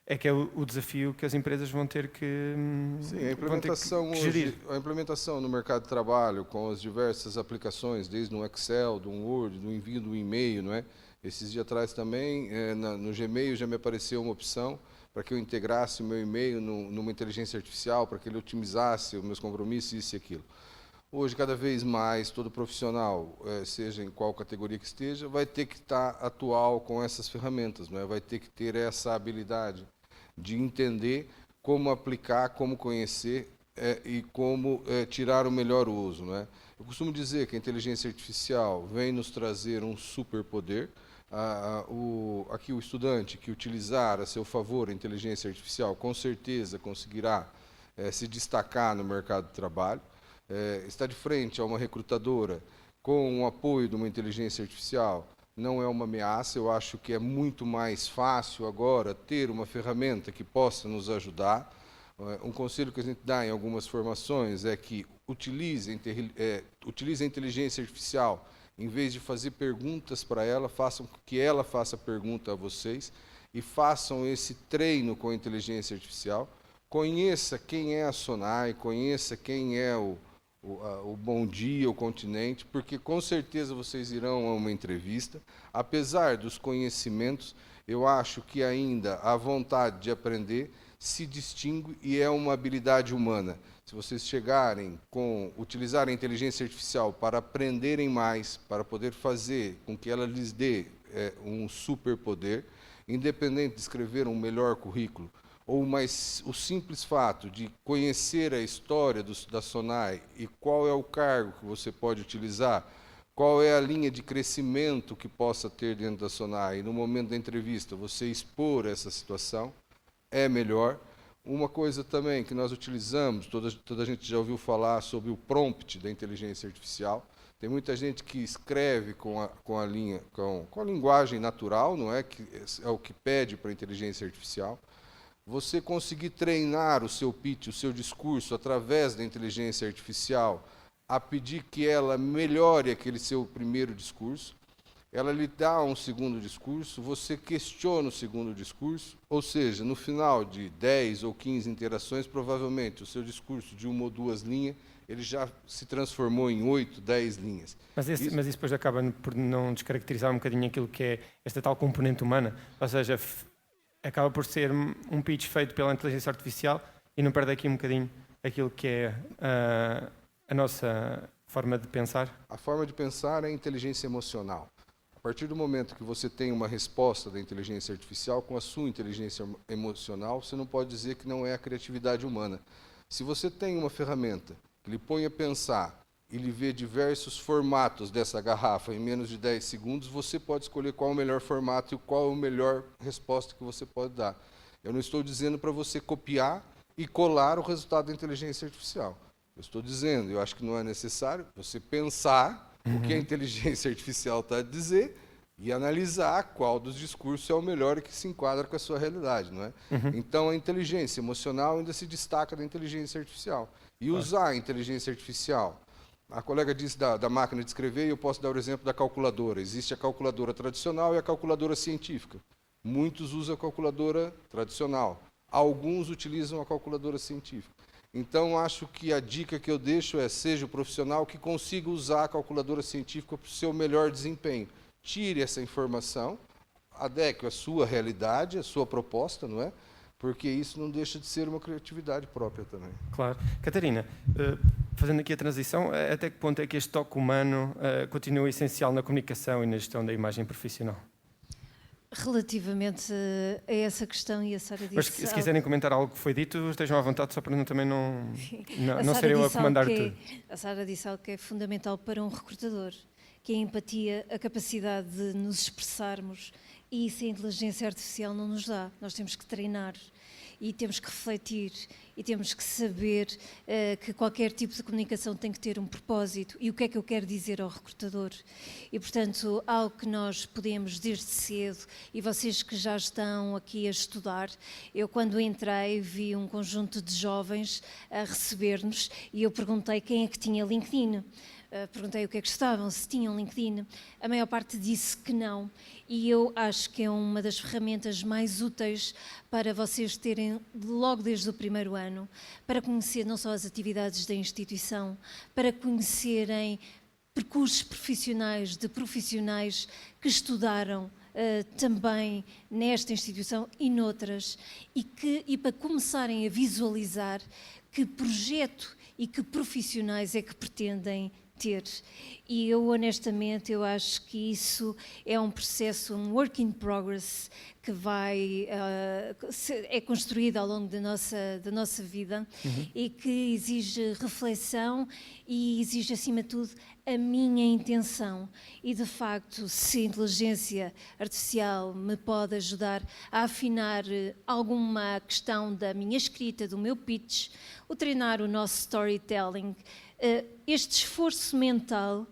Speaker 1: é que é o desafio que as empresas vão ter que,
Speaker 2: sim, a implementação
Speaker 1: gerir.
Speaker 2: A implementação no mercado de trabalho, com as diversas aplicações, desde no Excel, do Word, do envio do e-mail, não é? Esses dias atrás também, no Gmail já me apareceu uma opção para que eu integrasse o meu e-mail numa inteligência artificial, para que ele otimizasse os meus compromissos, isso e aquilo. Hoje, cada vez mais, todo profissional, seja em qual categoria que esteja, vai ter que estar atual com essas ferramentas, não é? Vai ter que ter essa habilidade de entender como aplicar, como conhecer e como tirar o melhor uso, não é? Eu costumo dizer que a inteligência artificial vem nos trazer um superpoder. Aqui o estudante que utilizar a seu favor a inteligência artificial, com certeza conseguirá se destacar no mercado de trabalho. Está de frente a uma recrutadora com o apoio de uma inteligência artificial não é uma ameaça. Eu acho que é muito mais fácil agora ter uma ferramenta que possa nos ajudar. Um conselho que a gente dá em algumas formações é que utilize a inteligência artificial, em vez de fazer perguntas para ela, façam que ela faça pergunta a vocês e façam esse treino com a inteligência artificial. Conheça quem é a SONAI, conheça quem é o Bom Dia, o Continente, porque com certeza vocês irão a uma entrevista. Apesar dos conhecimentos, eu acho que ainda a vontade de aprender se distingue e é uma habilidade humana. Se vocês utilizarem a inteligência artificial para aprenderem mais, para poder fazer com que ela lhes dê um superpoder, independente de escrever um melhor currículo, ou o simples fato de conhecer a história da SONAI e qual é o cargo que você pode utilizar, qual é a linha de crescimento que possa ter dentro da SONAI, e no momento da entrevista você expor essa situação, é melhor. Uma coisa também que nós utilizamos, toda a gente já ouviu falar sobre o prompt da inteligência artificial. Tem muita gente que escreve com a linguagem natural, não é? Que é o que pede para a inteligência artificial. Você conseguir treinar o seu pitch, o seu discurso, através da inteligência artificial, a pedir que ela melhore aquele seu primeiro discurso, ela lhe dá um segundo discurso, você questiona o segundo discurso, ou seja, no final de 10 ou 15 interações, provavelmente o seu discurso de 1 ou 2 linhas, ele já se transformou em 8, 10 linhas.
Speaker 1: Mas isso depois acaba por não descaracterizar um bocadinho aquilo que é esta tal componente humana, ou seja, acaba por ser um pitch feito pela inteligência artificial e não perde aqui um bocadinho aquilo que é a nossa forma de pensar?
Speaker 2: A forma de pensar é a inteligência emocional. A partir do momento que você tem uma resposta da inteligência artificial com a sua inteligência emocional, você não pode dizer que não é a criatividade humana. Se você tem uma ferramenta que lhe põe a pensar e lhe vê diversos formatos dessa garrafa em menos de 10 segundos, você pode escolher qual é o melhor formato e qual é a melhor resposta que você pode dar. Eu não estou dizendo para você copiar e colar o resultado da inteligência artificial. Eu estou dizendo, eu acho que não é necessário você pensar o que a inteligência artificial está a dizer e analisar qual dos discursos é o melhor e que se enquadra com a sua realidade, não é? Então, a inteligência emocional ainda se destaca da inteligência artificial. E usar a inteligência artificial, a colega disse da máquina de escrever, e eu posso dar o exemplo da calculadora. Existe a calculadora tradicional e a calculadora científica. Muitos usam a calculadora tradicional. Alguns utilizam a calculadora científica. Então, acho que a dica que eu deixo é: seja o profissional que consiga usar a calculadora científica para o seu melhor desempenho. Tire essa informação, adeque a sua realidade, a sua proposta, não é? Porque isso não deixa de ser uma criatividade própria também.
Speaker 1: Claro. Catarina, fazendo aqui a transição, até que ponto é que este toque humano continua essencial na comunicação e na gestão da imagem profissional?
Speaker 3: Relativamente a essa questão, e a Sara disse...
Speaker 1: Mas se quiserem comentar algo que foi dito, estejam à vontade, só para também não ser eu a comandar tudo.
Speaker 3: A Sara disse algo que é fundamental para um recrutador, que é a empatia, a capacidade de nos expressarmos, e isso a inteligência artificial não nos dá. Nós temos que treinar e temos que refletir e temos que saber que qualquer tipo de comunicação tem que ter um propósito e o que é que eu quero dizer ao recrutador. E, portanto, algo que nós podemos desde cedo, e vocês que já estão aqui a estudar, eu quando entrei vi um conjunto de jovens a receber-nos e eu perguntei quem é que tinha LinkedIn. Perguntei o que é que estavam, se tinham LinkedIn. A maior parte disse que não, e eu acho que é uma das ferramentas mais úteis para vocês terem logo desde o primeiro ano, para conhecer não só as atividades da instituição, para conhecerem percursos profissionais de profissionais que estudaram também nesta instituição e noutras, e para começarem a visualizar que projeto e que profissionais é que pretendem ter. E eu, honestamente, eu acho que isso é um processo, um work in progress, que é construído ao longo da nossa vida e que exige reflexão e exige, acima de tudo, a minha intenção. E, de facto, se a inteligência artificial me pode ajudar a afinar alguma questão da minha escrita, do meu pitch, ou treinar o nosso storytelling, este esforço mental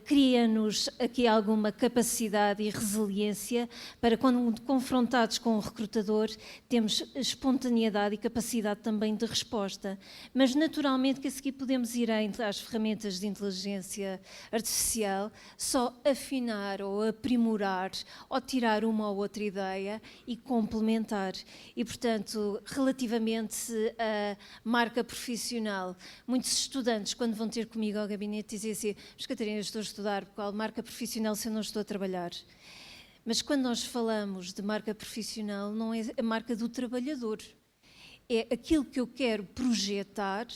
Speaker 3: cria-nos aqui alguma capacidade e resiliência para, quando confrontados com o recrutador, temos espontaneidade e capacidade também de resposta. Mas, naturalmente, que a seguir podemos ir às ferramentas de inteligência artificial, só afinar ou aprimorar ou tirar uma ou outra ideia e complementar. E, portanto, relativamente à marca profissional, muitos estudantes, quando vão ter comigo ao gabinete, dizem assim: Catarina, estou a estudar qual marca profissional se eu não estou a trabalhar. Mas quando nós falamos de marca profissional, não é a marca do trabalhador. É aquilo que eu quero projetar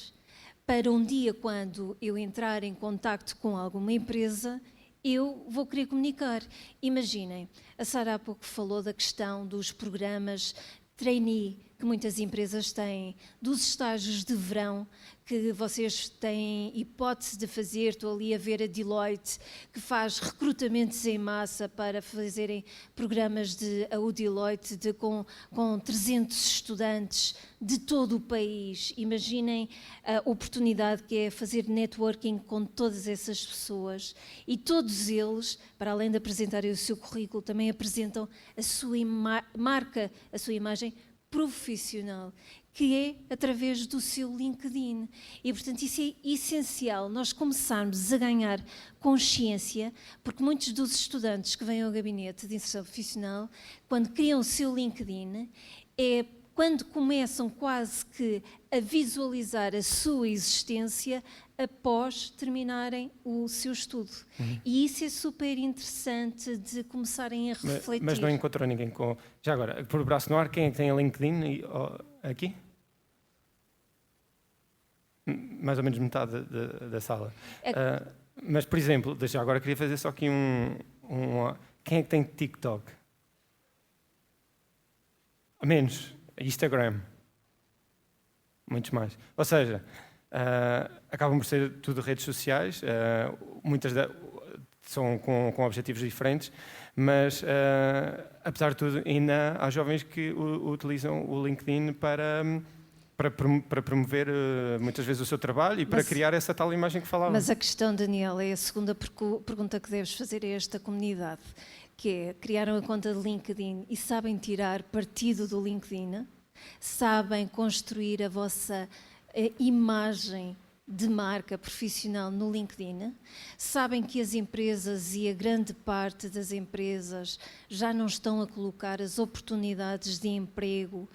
Speaker 3: para um dia, quando eu entrar em contacto com alguma empresa, eu vou querer comunicar. Imaginem, a Sara há pouco falou da questão dos programas trainee que muitas empresas têm, dos estágios de verão que vocês têm hipótese de fazer. Estou ali a ver a Deloitte, que faz recrutamentos em massa para fazerem programas o Deloitte com 300 estudantes de todo o país. Imaginem a oportunidade que é fazer networking com todas essas pessoas, e todos eles, para além de apresentarem o seu currículo, também apresentam a sua marca, a sua imagem profissional, que é através do seu LinkedIn. E, portanto, isso é essencial, nós começarmos a ganhar consciência, porque muitos dos estudantes que vêm ao gabinete de inserção profissional, quando criam o seu LinkedIn, é quando começam quase que a visualizar a sua existência após terminarem o seu estudo. E isso é super interessante de começarem a refletir.
Speaker 1: Mas não encontrou ninguém com... Já agora, por braço no ar, quem é que tem a LinkedIn aqui? Mais ou menos metade da sala. Mas, por exemplo, já agora queria fazer só aqui quem é que tem TikTok? A menos. Instagram. Muitos mais. Ou seja, acabam por ser tudo redes sociais, muitas são com objetivos diferentes, mas, apesar de tudo, ainda há jovens que utilizam o LinkedIn para promover muitas vezes o seu trabalho e para criar essa tal imagem que falava.
Speaker 3: Mas a questão, Daniel, é a segunda pergunta que deves fazer a esta comunidade, que é: criaram a conta de LinkedIn e sabem tirar partido do LinkedIn? Sabem construir a vossa imagem de marca profissional no LinkedIn? Sabem que as empresas, e a grande parte das empresas, já não estão a colocar as oportunidades de emprego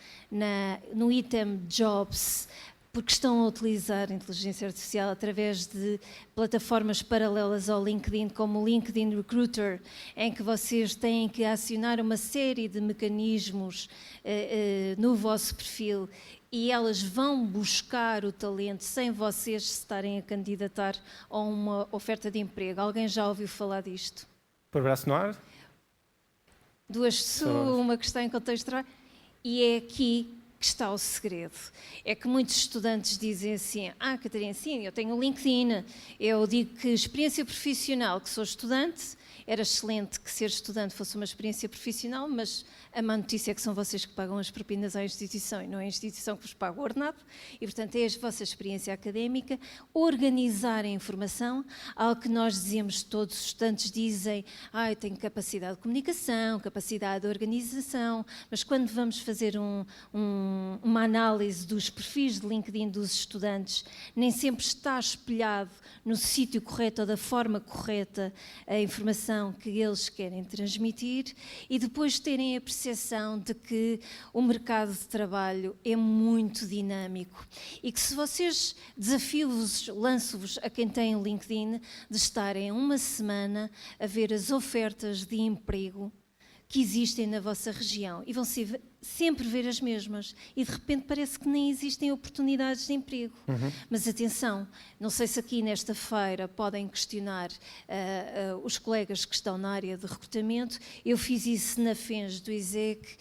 Speaker 3: no item Jobs, porque estão a utilizar a inteligência artificial através de plataformas paralelas ao LinkedIn, como o LinkedIn Recruiter, em que vocês têm que acionar uma série de mecanismos no vosso perfil, e elas vão buscar o talento sem vocês se estarem a candidatar a uma oferta de emprego. Alguém já ouviu falar disto?
Speaker 1: Por braço no ar?
Speaker 3: duas pessoas, uma que está em contexto de trabalho, e é aqui que está o segredo. É que muitos estudantes dizem assim, Catarina, sim, eu tenho o LinkedIn, eu digo que experiência profissional, que sou estudante, era excelente que ser estudante fosse uma experiência profissional, mas a má notícia é que são vocês que pagam as propinas à instituição e não é a instituição que vos paga o ordenado, e portanto é a vossa experiência académica, organizar a informação, algo que nós dizemos, todos os estudantes dizem, eu tenho capacidade de comunicação, capacidade de organização, mas quando vamos fazer uma análise dos perfis de LinkedIn dos estudantes, nem sempre está espelhado no sítio correto ou da forma correta a informação que eles querem transmitir, e depois terem a percepção de que o mercado de trabalho é muito dinâmico e que se vocês desafio-vos, lanço-vos a quem tem o LinkedIn de estarem uma semana a ver as ofertas de emprego que existem na vossa região e vão sempre ver as mesmas e de repente parece que nem existem oportunidades de emprego. Mas atenção, não sei se aqui nesta feira podem questionar os colegas que estão na área de recrutamento. Eu fiz isso na FENS do ISEC,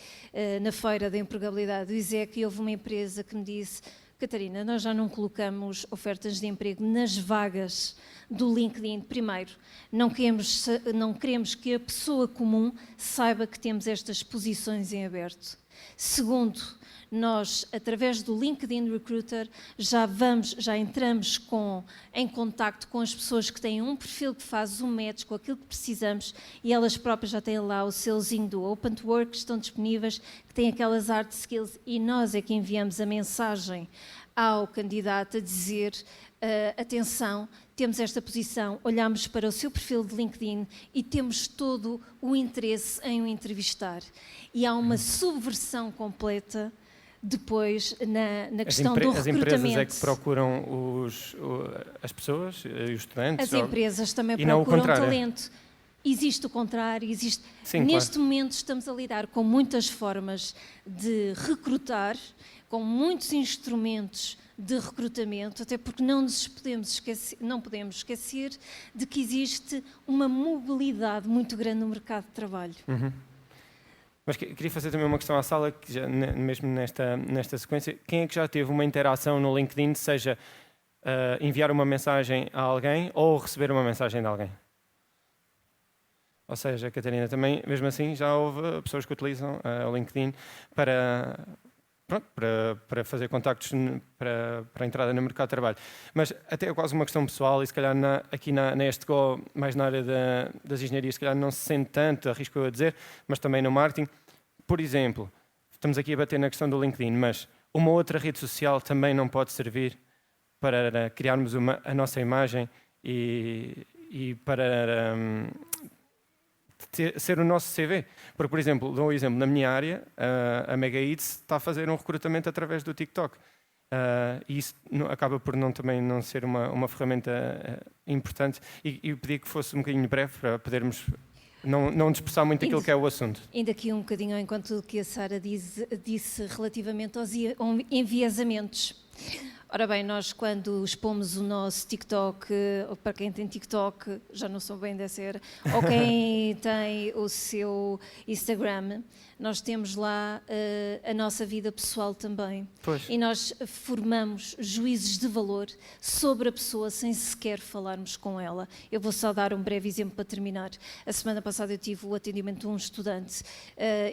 Speaker 3: na feira da empregabilidade do ISEC, e houve uma empresa que me disse: Catarina, nós já não colocamos ofertas de emprego nas vagas do LinkedIn. Primeiro, não queremos que a pessoa comum saiba que temos estas posições em aberto. Segundo, nós, através do LinkedIn Recruiter, já entramos em contacto com as pessoas que têm um perfil que faz um match com aquilo que precisamos, e elas próprias já têm lá o seuzinho do Open to Work, que estão disponíveis, que têm aquelas hard skills, e nós é que enviamos a mensagem ao candidato a dizer: atenção, temos esta posição, olhamos para o seu perfil de LinkedIn e temos todo o interesse em o entrevistar. E há uma subversão completa depois na questão do recrutamento.
Speaker 1: As empresas é que procuram as pessoas e os estudantes?
Speaker 3: As empresas também procuram talento. Existe o contrário, existe. Sim, neste momento estamos a lidar com muitas formas de recrutar, com muitos instrumentos de recrutamento, até porque não podemos esquecer de que existe uma mobilidade muito grande no mercado de trabalho.
Speaker 1: Mas queria fazer também uma questão à sala, que já, mesmo nesta sequência, quem é que já teve uma interação no LinkedIn, seja enviar uma mensagem a alguém ou receber uma mensagem de alguém? Ou seja, Catarina, também, mesmo assim, já houve pessoas que utilizam o LinkedIn para fazer contactos para a entrada no mercado de trabalho. Mas até é quase uma questão pessoal, e se calhar aqui na ESTGO, mais na área das engenharias, se calhar não se sente tanto, arrisco eu a dizer, mas também no marketing. Por exemplo, estamos aqui a bater na questão do LinkedIn, mas uma outra rede social também não pode servir para criarmos a nossa imagem e para ser o nosso CV. Porque, por exemplo, dou um exemplo, na minha área, a Mega Eats está a fazer um recrutamento através do TikTok. E isso acaba por também não ser uma ferramenta importante. E pedi que fosse um bocadinho breve para podermos não dispersar muito aquilo que é o assunto.
Speaker 3: Ainda aqui um bocadinho enquanto o que a Sara disse relativamente aos enviesamentos. Ora bem, nós quando expomos o nosso TikTok, ou para quem tem TikTok, já não sou bem dessa era, ou quem tem o seu Instagram, nós temos lá a nossa vida pessoal também.
Speaker 1: Pois.
Speaker 3: E nós formamos juízes de valor sobre a pessoa sem sequer falarmos com ela. Eu vou só dar um breve exemplo para terminar. A semana passada eu tive o atendimento de um estudante,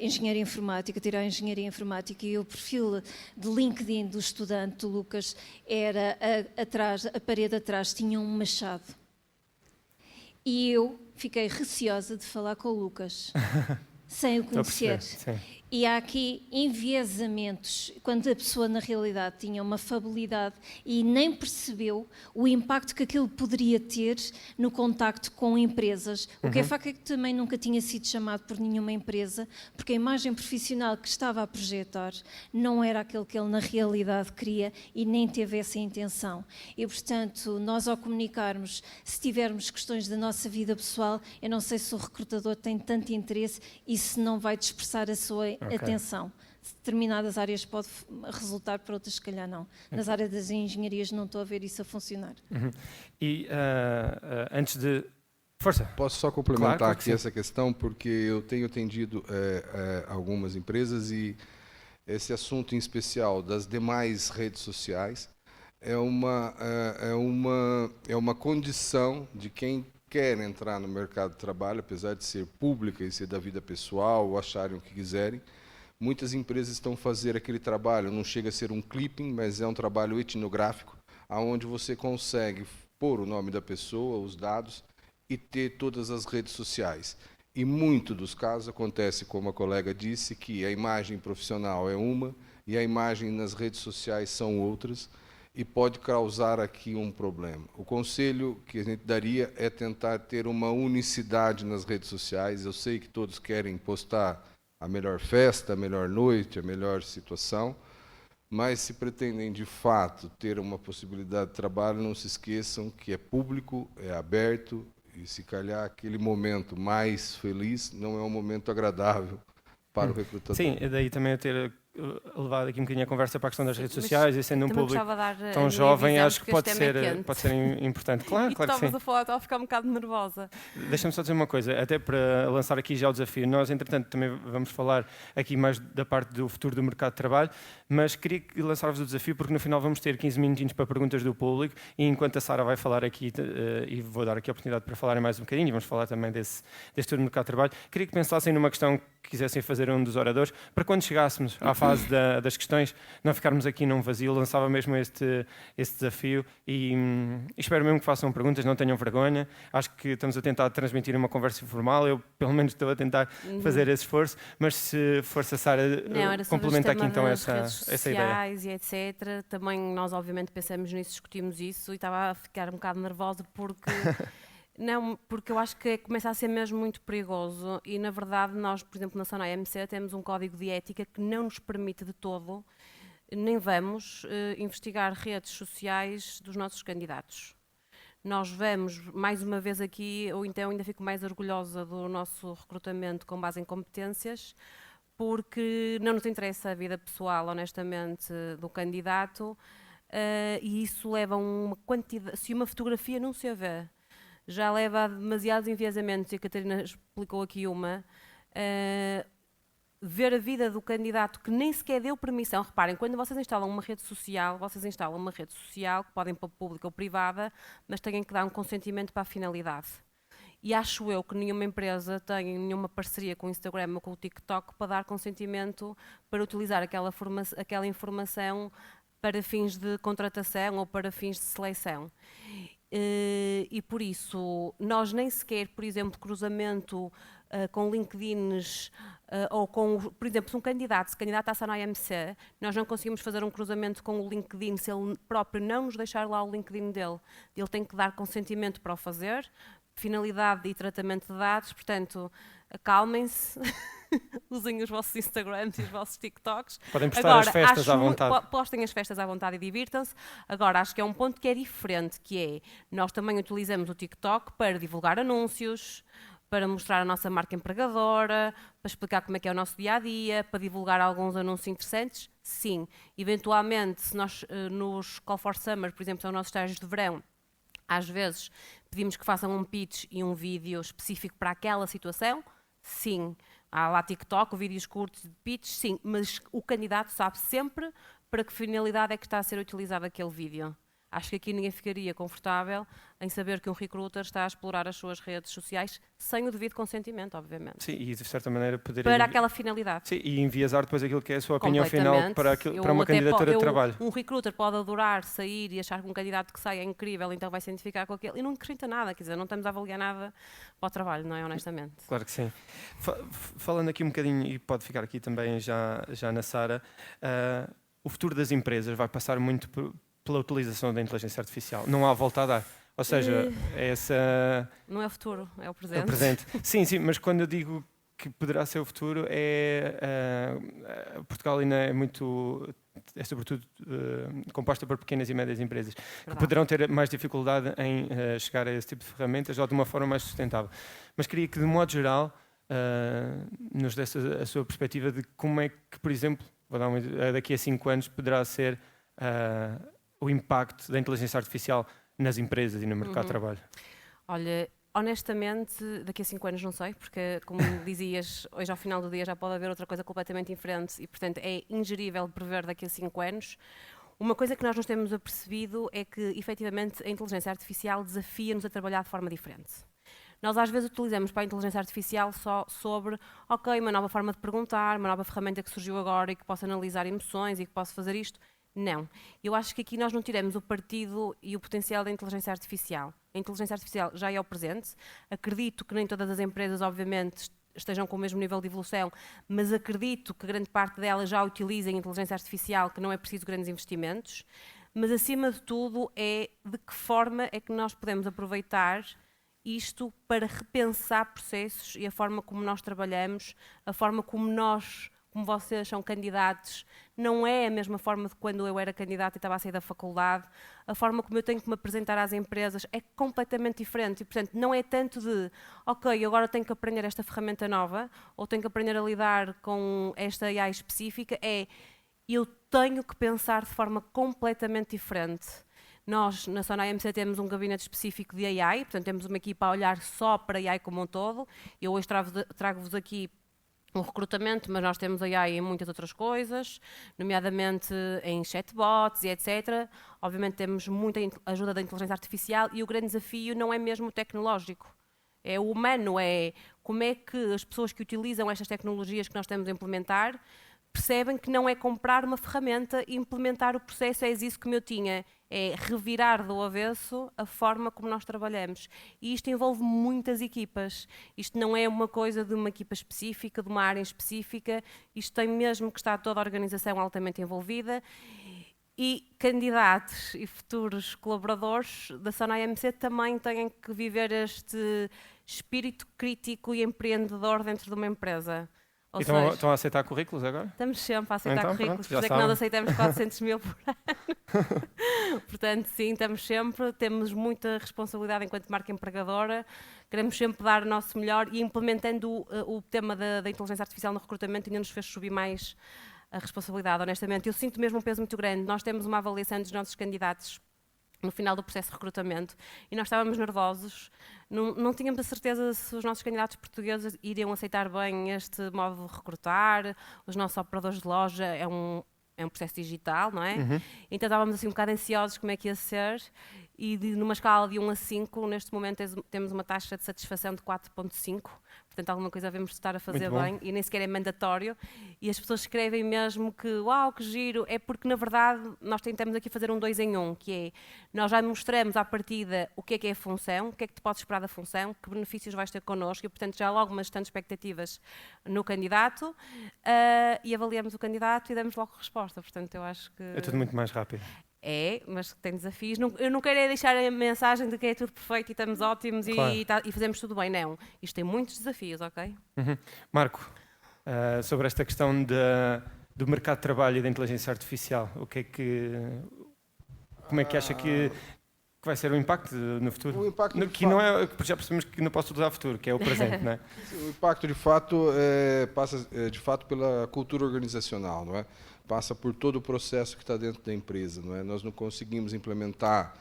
Speaker 3: engenharia informática, tirar engenharia informática, e o perfil de LinkedIn do estudante, do Lucas, era a parede atrás tinha um machado. E eu fiquei receosa de falar com o Lucas, sem o conhecer. E há aqui enviesamentos, quando a pessoa na realidade tinha uma fabilidade e nem percebeu o impacto que aquilo poderia ter no contacto com empresas. O que é facto é que também nunca tinha sido chamado por nenhuma empresa, porque a imagem profissional que estava a projetar não era aquele que ele na realidade queria e nem teve essa intenção. E, portanto, nós ao comunicarmos, se tivermos questões da nossa vida pessoal, eu não sei se o recrutador tem tanto interesse e se não vai dispersar a sua atenção. Determinadas áreas pode resultar, para outras se calhar não. Nas áreas das engenharias não estou a ver isso a funcionar.
Speaker 1: E antes de Força.
Speaker 2: Posso só complementar
Speaker 1: Claro que
Speaker 2: aqui
Speaker 1: sim.
Speaker 2: essa questão, porque eu tenho atendido algumas empresas e esse assunto em especial das demais redes sociais é uma condição de quem quer entrar no mercado de trabalho, apesar de ser pública e ser da vida pessoal, ou acharem o que quiserem. Muitas empresas estão fazendo aquele trabalho, não chega a ser um clipping, mas é um trabalho etnográfico, onde você consegue pôr o nome da pessoa, os dados, e ter todas as redes sociais. E muito dos casos acontece, como a colega disse, que a imagem profissional é uma e a imagem nas redes sociais são outras, e pode causar aqui um problema. O conselho que a gente daria é tentar ter uma unicidade nas redes sociais. Eu sei que todos querem postar a melhor festa, a melhor noite, a melhor situação, mas se pretendem, de fato, ter uma possibilidade de trabalho, não se esqueçam que é público, é aberto, e se calhar aquele momento mais feliz não é um momento agradável para o recrutador.
Speaker 1: Sim, e daí também eu ter levado aqui um bocadinho a conversa para a questão das redes sociais e sendo um público tão jovem, acho que pode ser importante. Claro,
Speaker 4: e
Speaker 1: claro que sim.
Speaker 4: estavas a falar, estava a ficar um bocado nervosa.
Speaker 1: Deixa-me só dizer uma coisa, até para lançar aqui já o desafio. Nós, entretanto, também vamos falar aqui mais da parte do futuro do mercado de trabalho, mas queria lançar-vos o desafio porque no final vamos ter 15 minutinhos para perguntas do público e enquanto a Sara vai falar aqui, e vou dar aqui a oportunidade para falarem mais um bocadinho, e vamos falar também deste futuro do mercado de trabalho, queria que pensassem numa questão que quisessem fazer um dos oradores, para quando chegássemos à fase das questões, não ficarmos aqui num vazio, lançava mesmo este desafio e espero mesmo que façam perguntas, não tenham vergonha. Acho que estamos a tentar transmitir uma conversa informal, eu pelo menos estou a tentar fazer esse esforço, mas se for-se a Sara, complementa aqui então essa ideia.
Speaker 4: E etc. Também nós obviamente pensamos nisso, discutimos isso e estava a ficar um bocado nervosa porque... Não, porque eu acho que começa a ser mesmo muito perigoso e, na verdade, nós, por exemplo, na SONAI MC temos um código de ética que não nos permite de todo, nem vamos investigar redes sociais dos nossos candidatos. Nós vamos, mais uma vez aqui, ou então ainda fico mais orgulhosa do nosso recrutamento com base em competências, porque não nos interessa a vida pessoal, honestamente, do candidato e isso leva a uma quantidade... Se uma fotografia não se vê, já leva a demasiados enviesamentos, e a Catarina explicou aqui ver a vida do candidato que nem sequer deu permissão. Reparem, quando vocês instalam uma rede social, que podem pôr pública ou privada, mas têm que dar um consentimento para a finalidade. E acho eu que nenhuma empresa tem nenhuma parceria com o Instagram ou com o TikTok para dar consentimento para utilizar aquela informação para fins de contratação ou para fins de seleção. E por isso, nós nem sequer, por exemplo, cruzamento com LinkedIns ou com, por exemplo, se um candidato se candidata à SONAI MC, nós não conseguimos fazer um cruzamento com o LinkedIn se ele próprio não nos deixar lá o LinkedIn dele. Ele tem que dar consentimento para o fazer, finalidade e tratamento de dados, portanto, acalmem-se, usem os vossos Instagrams e os vossos TikToks.
Speaker 1: Podem postar as festas à vontade.
Speaker 4: Postem as festas à vontade e divirtam-se. Agora, acho que é um ponto que é diferente, que é, nós também utilizamos o TikTok para divulgar anúncios, para mostrar a nossa marca empregadora, para explicar como é que é o nosso dia-a-dia, para divulgar alguns anúncios interessantes, sim. Eventualmente, se nós nos Call for Summer, por exemplo, são os nossos estágios de verão, às vezes pedimos que façam um pitch e um vídeo específico para aquela situação, sim. Há lá TikTok, vídeos curtos de pitch, sim, mas o candidato sabe sempre para que finalidade é que está a ser utilizado aquele vídeo. Acho que aqui ninguém ficaria confortável em saber que um recruiter está a explorar as suas redes sociais sem o devido consentimento, obviamente.
Speaker 1: Sim, e de certa maneira poder...
Speaker 4: Para aquela finalidade.
Speaker 1: Sim, e enviesar depois aquilo que é a sua opinião final para uma candidatura de trabalho.
Speaker 4: Um recruiter pode adorar sair e achar que um candidato que sai é incrível, então vai se identificar com aquele, e não acrescenta nada, quer dizer, não estamos a avaliar nada para o trabalho, não é, honestamente?
Speaker 1: Claro que sim. Falando aqui um bocadinho, e pode ficar aqui também já na Sara, o futuro das empresas vai passar muito pela utilização da inteligência artificial. Não há volta a dar. Ou seja,
Speaker 4: não é o futuro, é o presente.
Speaker 1: É o presente. Sim, mas quando eu digo que poderá ser o futuro, Portugal ainda é sobretudo composta por pequenas e médias empresas, que poderão ter mais dificuldade em chegar a esse tipo de ferramentas ou de uma forma mais sustentável. Mas queria que, de modo geral, nos desse a sua perspectiva de como é que, por exemplo, daqui a 5 anos poderá ser o impacto da inteligência artificial nas empresas e no mercado de trabalho.
Speaker 4: Olha, Honestamente, daqui a 5 anos não sei, porque, como dizias, hoje ao final do dia já pode haver outra coisa completamente diferente e, portanto, é ingerível prever daqui a 5 anos. Uma coisa que nós nos temos apercebido é que, efetivamente, a inteligência artificial desafia-nos a trabalhar de forma diferente. Nós às vezes utilizamos para a inteligência artificial só sobre, uma nova forma de perguntar, uma nova ferramenta que surgiu agora e que possa analisar emoções e que possa fazer isto. Não. Eu acho que aqui nós não tiramos o partido e o potencial da inteligência artificial. A inteligência artificial já é o presente. Acredito que nem todas as empresas, obviamente, estejam com o mesmo nível de evolução, mas acredito que grande parte delas já utilizem a inteligência artificial, que não é preciso grandes investimentos. Mas, acima de tudo, é de que forma é que nós podemos aproveitar isto para repensar processos e a forma como nós trabalhamos, a forma como vocês são candidatos, não é a mesma forma de quando eu era candidata e estava a sair da faculdade, a forma como eu tenho que me apresentar às empresas é completamente diferente e, portanto, não é tanto de, agora tenho que aprender esta ferramenta nova ou tenho que aprender a lidar com esta AI específica, eu tenho que pensar de forma completamente diferente. Nós, na Sonai MC, temos um gabinete específico de AI, portanto, temos uma equipa a olhar só para AI como um todo. Eu hoje trago-vos aqui o recrutamento, mas nós temos AI em muitas outras coisas, nomeadamente em chatbots e etc. Obviamente temos muita ajuda da inteligência artificial e o grande desafio não é mesmo o tecnológico, é o humano, é como é que as pessoas que utilizam estas tecnologias que nós temos a implementar percebem que não é comprar uma ferramenta e implementar o processo, é isso que eu tinha, é revirar do avesso a forma como nós trabalhamos. E isto envolve muitas equipas. Isto não é uma coisa de uma equipa específica, de uma área específica, isto tem mesmo que estar toda a organização altamente envolvida. E candidatos e futuros colaboradores da Sonai MC também têm que viver este espírito crítico e empreendedor dentro de uma empresa.
Speaker 1: Estão a aceitar currículos agora?
Speaker 4: Estamos sempre a aceitar currículos,
Speaker 1: pronto,
Speaker 4: por isso é que nós aceitamos 400 mil por ano. Portanto, sim, temos muita responsabilidade enquanto marca empregadora, queremos sempre dar o nosso melhor e implementando o tema da inteligência artificial no recrutamento ainda nos fez subir mais a responsabilidade, honestamente. Eu sinto mesmo um peso muito grande. Nós temos uma avaliação dos nossos candidatos no final do processo de recrutamento e nós estávamos nervosos, não tínhamos a certeza se os nossos candidatos portugueses iriam aceitar bem este modo de recrutar, os nossos operadores de loja é um processo digital, não é? Uhum. Então estávamos assim um bocado ansiosos como é que ia ser e numa escala de 1 a 5, neste momento temos uma taxa de satisfação de 4.5, portanto alguma coisa devemos estar a fazer bem e nem sequer é mandatório e as pessoas escrevem mesmo que uau, que giro, é porque na verdade nós tentamos aqui fazer um 2 em 1, que é, nós já mostramos à partida o que é a função, o que é que tu podes esperar da função, que benefícios vais ter connosco e portanto já logo umas tantas expectativas no candidato e avaliamos o candidato e damos logo resposta, portanto eu acho que...
Speaker 1: É tudo muito mais rápido.
Speaker 4: É, mas tem desafios. Eu não quero deixar a mensagem de que é tudo perfeito e estamos ótimos claro. e fazemos tudo bem. Não, isto tem muitos desafios, ok?
Speaker 1: Uhum. Marco, sobre esta questão do mercado de trabalho e da inteligência artificial, como é que acha que vai ser o impacto no futuro?
Speaker 2: O impacto
Speaker 1: não é, já percebemos que não posso usar futuro, que é o presente, não é?
Speaker 2: O impacto de fato passa de fato pela cultura organizacional, não é? Passa por todo o processo que está dentro da empresa, não é? Nós não conseguimos implementar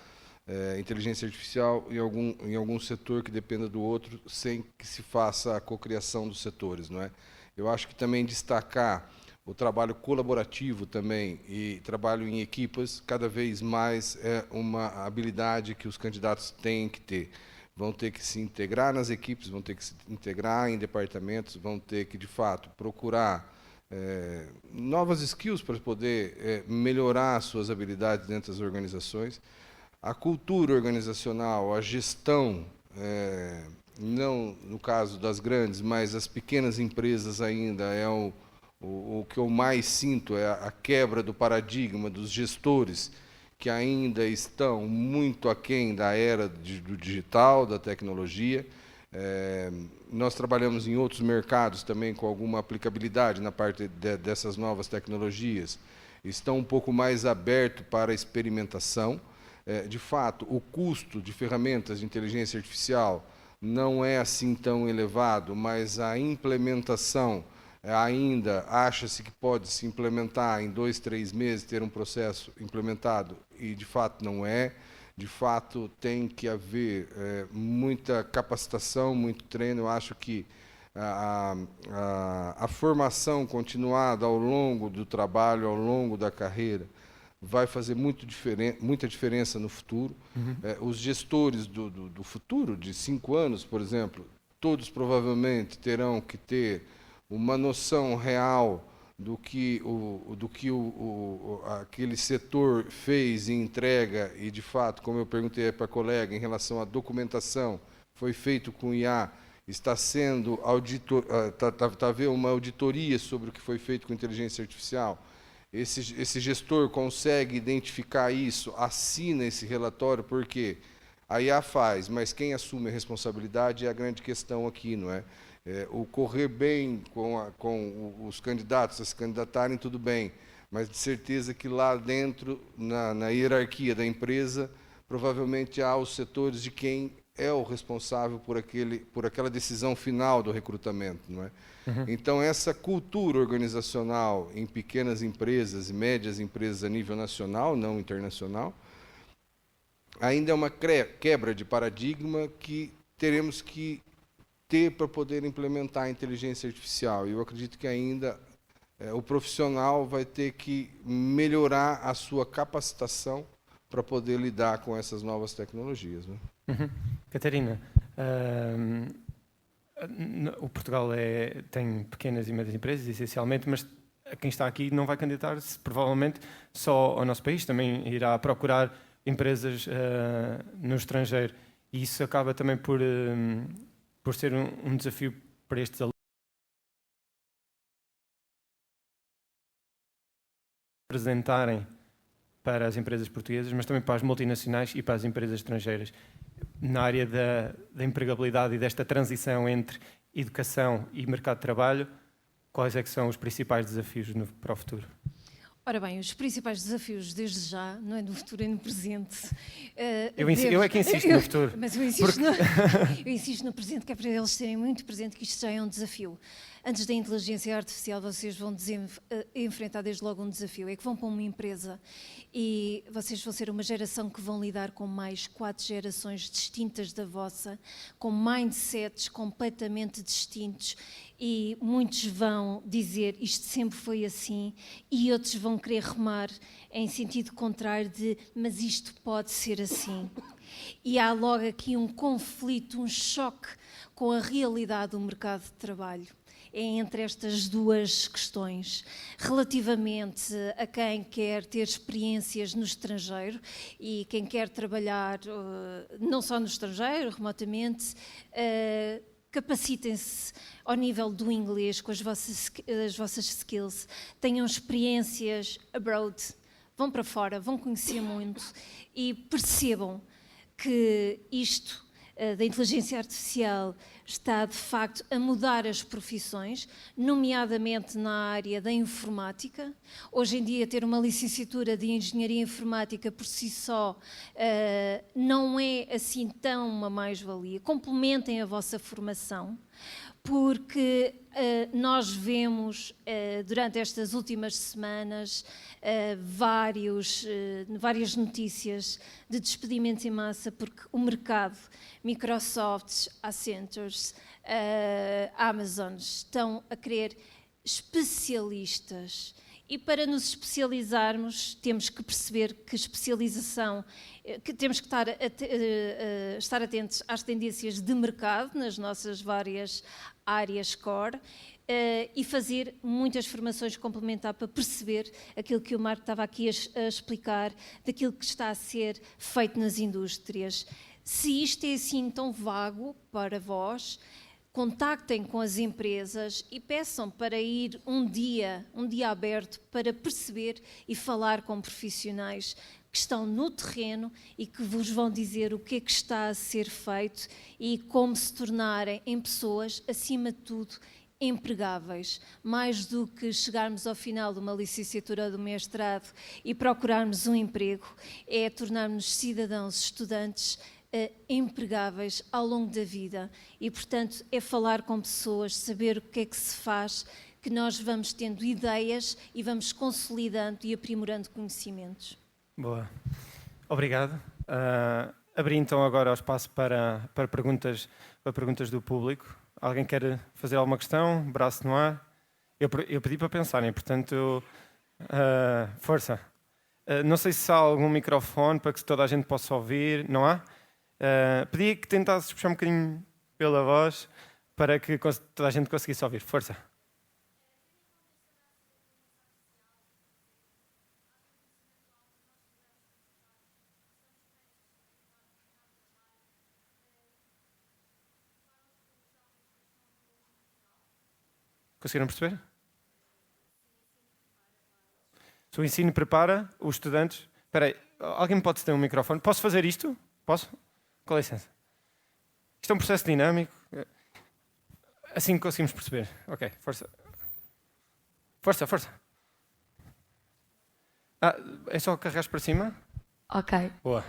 Speaker 2: inteligência artificial em algum setor que dependa do outro sem que se faça a cocriação dos setores, não é? Eu acho que também destacar o trabalho colaborativo também e trabalho em equipas cada vez mais é uma habilidade que os candidatos têm que ter. Vão ter que se integrar nas equipes, vão ter que se integrar em departamentos, vão ter que de fato procurar novas skills para poder melhorar suas habilidades dentro das organizações. A cultura organizacional, a gestão, não no caso das grandes, mas as pequenas empresas ainda é o que eu mais sinto, é a quebra do paradigma dos gestores que ainda estão muito aquém da era do digital, da tecnologia. Nós trabalhamos em outros mercados também com alguma aplicabilidade na parte dessas novas tecnologias. Estão um pouco mais abertos para a experimentação. De fato, o custo de ferramentas de inteligência artificial não é assim tão elevado, mas a implementação ainda acha-se que pode se implementar em 2, 3 meses, ter um processo implementado, e de fato não é. De fato, tem que haver muita capacitação, muito treino. Eu acho que a formação continuada ao longo do trabalho, ao longo da carreira, vai fazer muita diferença no futuro. Os gestores do futuro, de 5 anos, por exemplo, todos provavelmente terão que ter uma noção real do que aquele setor fez e entrega, e, de fato, como eu perguntei para a colega, em relação à documentação, foi feito com IA, está sendo havendo uma auditoria sobre o que foi feito com inteligência artificial. Esse gestor consegue identificar isso, assina esse relatório, porque a IA faz, mas quem assume a responsabilidade é a grande questão aqui, não é? O correr bem com os candidatos a se candidatarem, tudo bem, mas de certeza que lá dentro, na hierarquia da empresa, provavelmente há os setores de quem é o responsável por aquela decisão final do recrutamento, não é? Então, essa cultura organizacional em pequenas empresas e médias empresas a nível nacional, não internacional, ainda é uma quebra de paradigma que teremos que ter para poder implementar a inteligência artificial. E eu acredito que ainda o profissional vai ter que melhorar a sua capacitação para poder lidar com essas novas tecnologias, né?
Speaker 1: Catarina, o Portugal tem pequenas e médias empresas, essencialmente, mas quem está aqui não vai candidatar-se, provavelmente, só ao nosso país, também irá procurar empresas no estrangeiro. E isso acaba também por ser um desafio para estes alunos apresentarem para as empresas portuguesas, mas também para as multinacionais e para as empresas estrangeiras. Na área da empregabilidade e desta transição entre educação e mercado de trabalho, quais é que são os principais desafios para o futuro?
Speaker 3: Ora bem, os principais desafios desde já, não é no futuro, é no presente.
Speaker 1: Eu é que insisto no futuro.
Speaker 3: Mas eu insisto no presente, que é para eles terem muito presente que isto já é um desafio. Antes da inteligência artificial, vocês vão enfrentar desde logo um desafio. É que vão para uma empresa e vocês vão ser uma geração que vão lidar com mais 4 gerações distintas da vossa, com mindsets completamente distintos, e muitos vão dizer isto sempre foi assim, e outros vão querer remar em sentido contrário de mas isto pode ser assim. E há logo aqui um conflito, um choque com a realidade do mercado de trabalho. É entre estas duas questões, relativamente a quem quer ter experiências no estrangeiro e quem quer trabalhar não só no estrangeiro, remotamente, capacitem-se ao nível do inglês com as vossas skills, tenham experiências abroad, vão para fora, vão conhecer muito e percebam que isto da inteligência artificial está, de facto, a mudar as profissões, nomeadamente na área da informática. Hoje em dia, ter uma licenciatura de engenharia informática por si só não é assim tão uma mais-valia. Complementem a vossa formação, porque nós vemos, durante estas últimas semanas, várias notícias de despedimentos em massa, porque o mercado, Microsoft, Accentures, Amazon, estão a querer especialistas. E para nos especializarmos, temos que perceber que especialização, que temos que estar atentos às tendências de mercado nas nossas várias áreas core e fazer muitas formações complementares para perceber aquilo que o Marco estava aqui a explicar, daquilo que está a ser feito nas indústrias. Se isto é assim tão vago para vós, contactem com as empresas e peçam para ir um dia aberto para perceber e falar com profissionais que estão no terreno e que vos vão dizer o que é que está a ser feito e como se tornarem em pessoas, acima de tudo, empregáveis. Mais do que chegarmos ao final de uma licenciatura ou do mestrado e procurarmos um emprego, é tornarmos cidadãos, estudantes, empregáveis ao longo da vida e, portanto, é falar com pessoas, saber o que é que se faz, que nós vamos tendo ideias e vamos consolidando e aprimorando conhecimentos.
Speaker 1: Boa. Obrigado. Abri então agora o espaço para perguntas do público. Alguém quer fazer alguma questão? Braço no ar? Eu pedi para pensarem, portanto, força. Não sei se há algum microfone para que toda a gente possa ouvir. Não há? Pedi que tentasses puxar um bocadinho pela voz para que toda a gente conseguisse ouvir. Força. Conseguiram perceber? Se o ensino prepara os estudantes... Espera aí, alguém me pode ter um microfone? Posso fazer isto? Posso? Com licença. Isto é um processo dinâmico. Assim conseguimos perceber. Ok, força. Força. É só carregar para cima?
Speaker 5: Ok.
Speaker 1: Boa.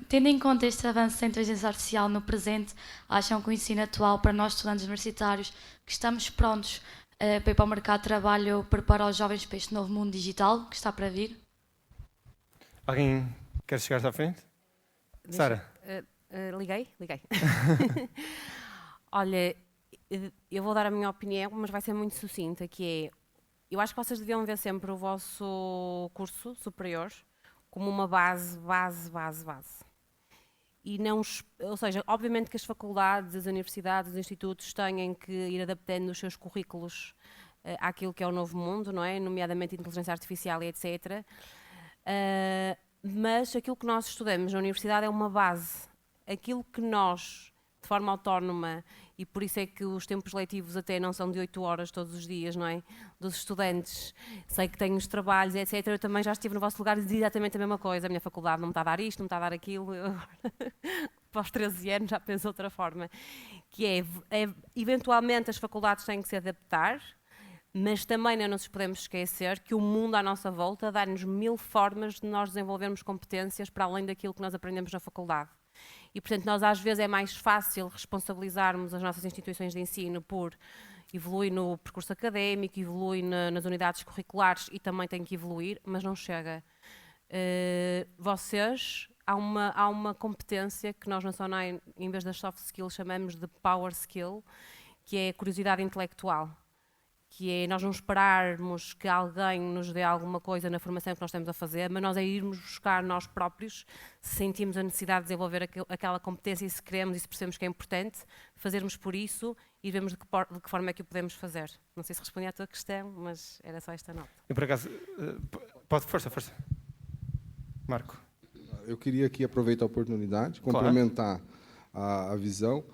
Speaker 5: Tendo em conta este avanço da inteligência artificial no presente, acham que o ensino atual para nós estudantes universitários que estamos prontos para ir para o mercado de trabalho prepara os jovens para este novo mundo digital que está para vir?
Speaker 1: Alguém quer chegar à frente? Sara?
Speaker 4: Liguei. Olha, eu vou dar a minha opinião, mas vai ser muito sucinta, que é, eu acho que vocês deviam ver sempre o vosso curso superior como uma base. E não, ou seja, obviamente que as faculdades, as universidades, os institutos têm que ir adaptando os seus currículos àquilo que é o novo mundo, não é? Nomeadamente inteligência artificial e etc. Mas aquilo que nós estudamos na universidade é uma base. Aquilo que nós, de forma autónoma, e por isso é que os tempos letivos até não são de 8 horas todos os dias, não é? Dos estudantes, sei que têm os trabalhos, etc. Eu também já estive no vosso lugar e dizia exatamente a mesma coisa. A minha faculdade não me está a dar isto, não me está a dar aquilo. Eu, para os 13 anos já penso de outra forma. Que é, eventualmente as faculdades têm que se adaptar, mas também não nos podemos esquecer que o mundo à nossa volta dá-nos 1000 formas de nós desenvolvermos competências para além daquilo que nós aprendemos na faculdade. E, portanto, nós às vezes é mais fácil responsabilizarmos as nossas instituições de ensino por evoluir no percurso académico, evoluir nas unidades curriculares e também tem que evoluir, mas não chega. Vocês, há uma competência que nós na SONAI, em vez das soft skills, chamamos de power skill, que é a curiosidade intelectual. Que é nós não esperarmos que alguém nos dê alguma coisa na formação que nós estamos a fazer, mas nós é irmos buscar nós próprios, se sentimos a necessidade de desenvolver aquela competência e se queremos e se percebemos que é importante, fazermos por isso e vemos de que forma é que o podemos fazer. Não sei se respondi à tua questão, mas era só esta nota.
Speaker 1: Eu, por acaso, força. Marco.
Speaker 2: Eu queria aqui aproveitar a oportunidade, complementar a visão.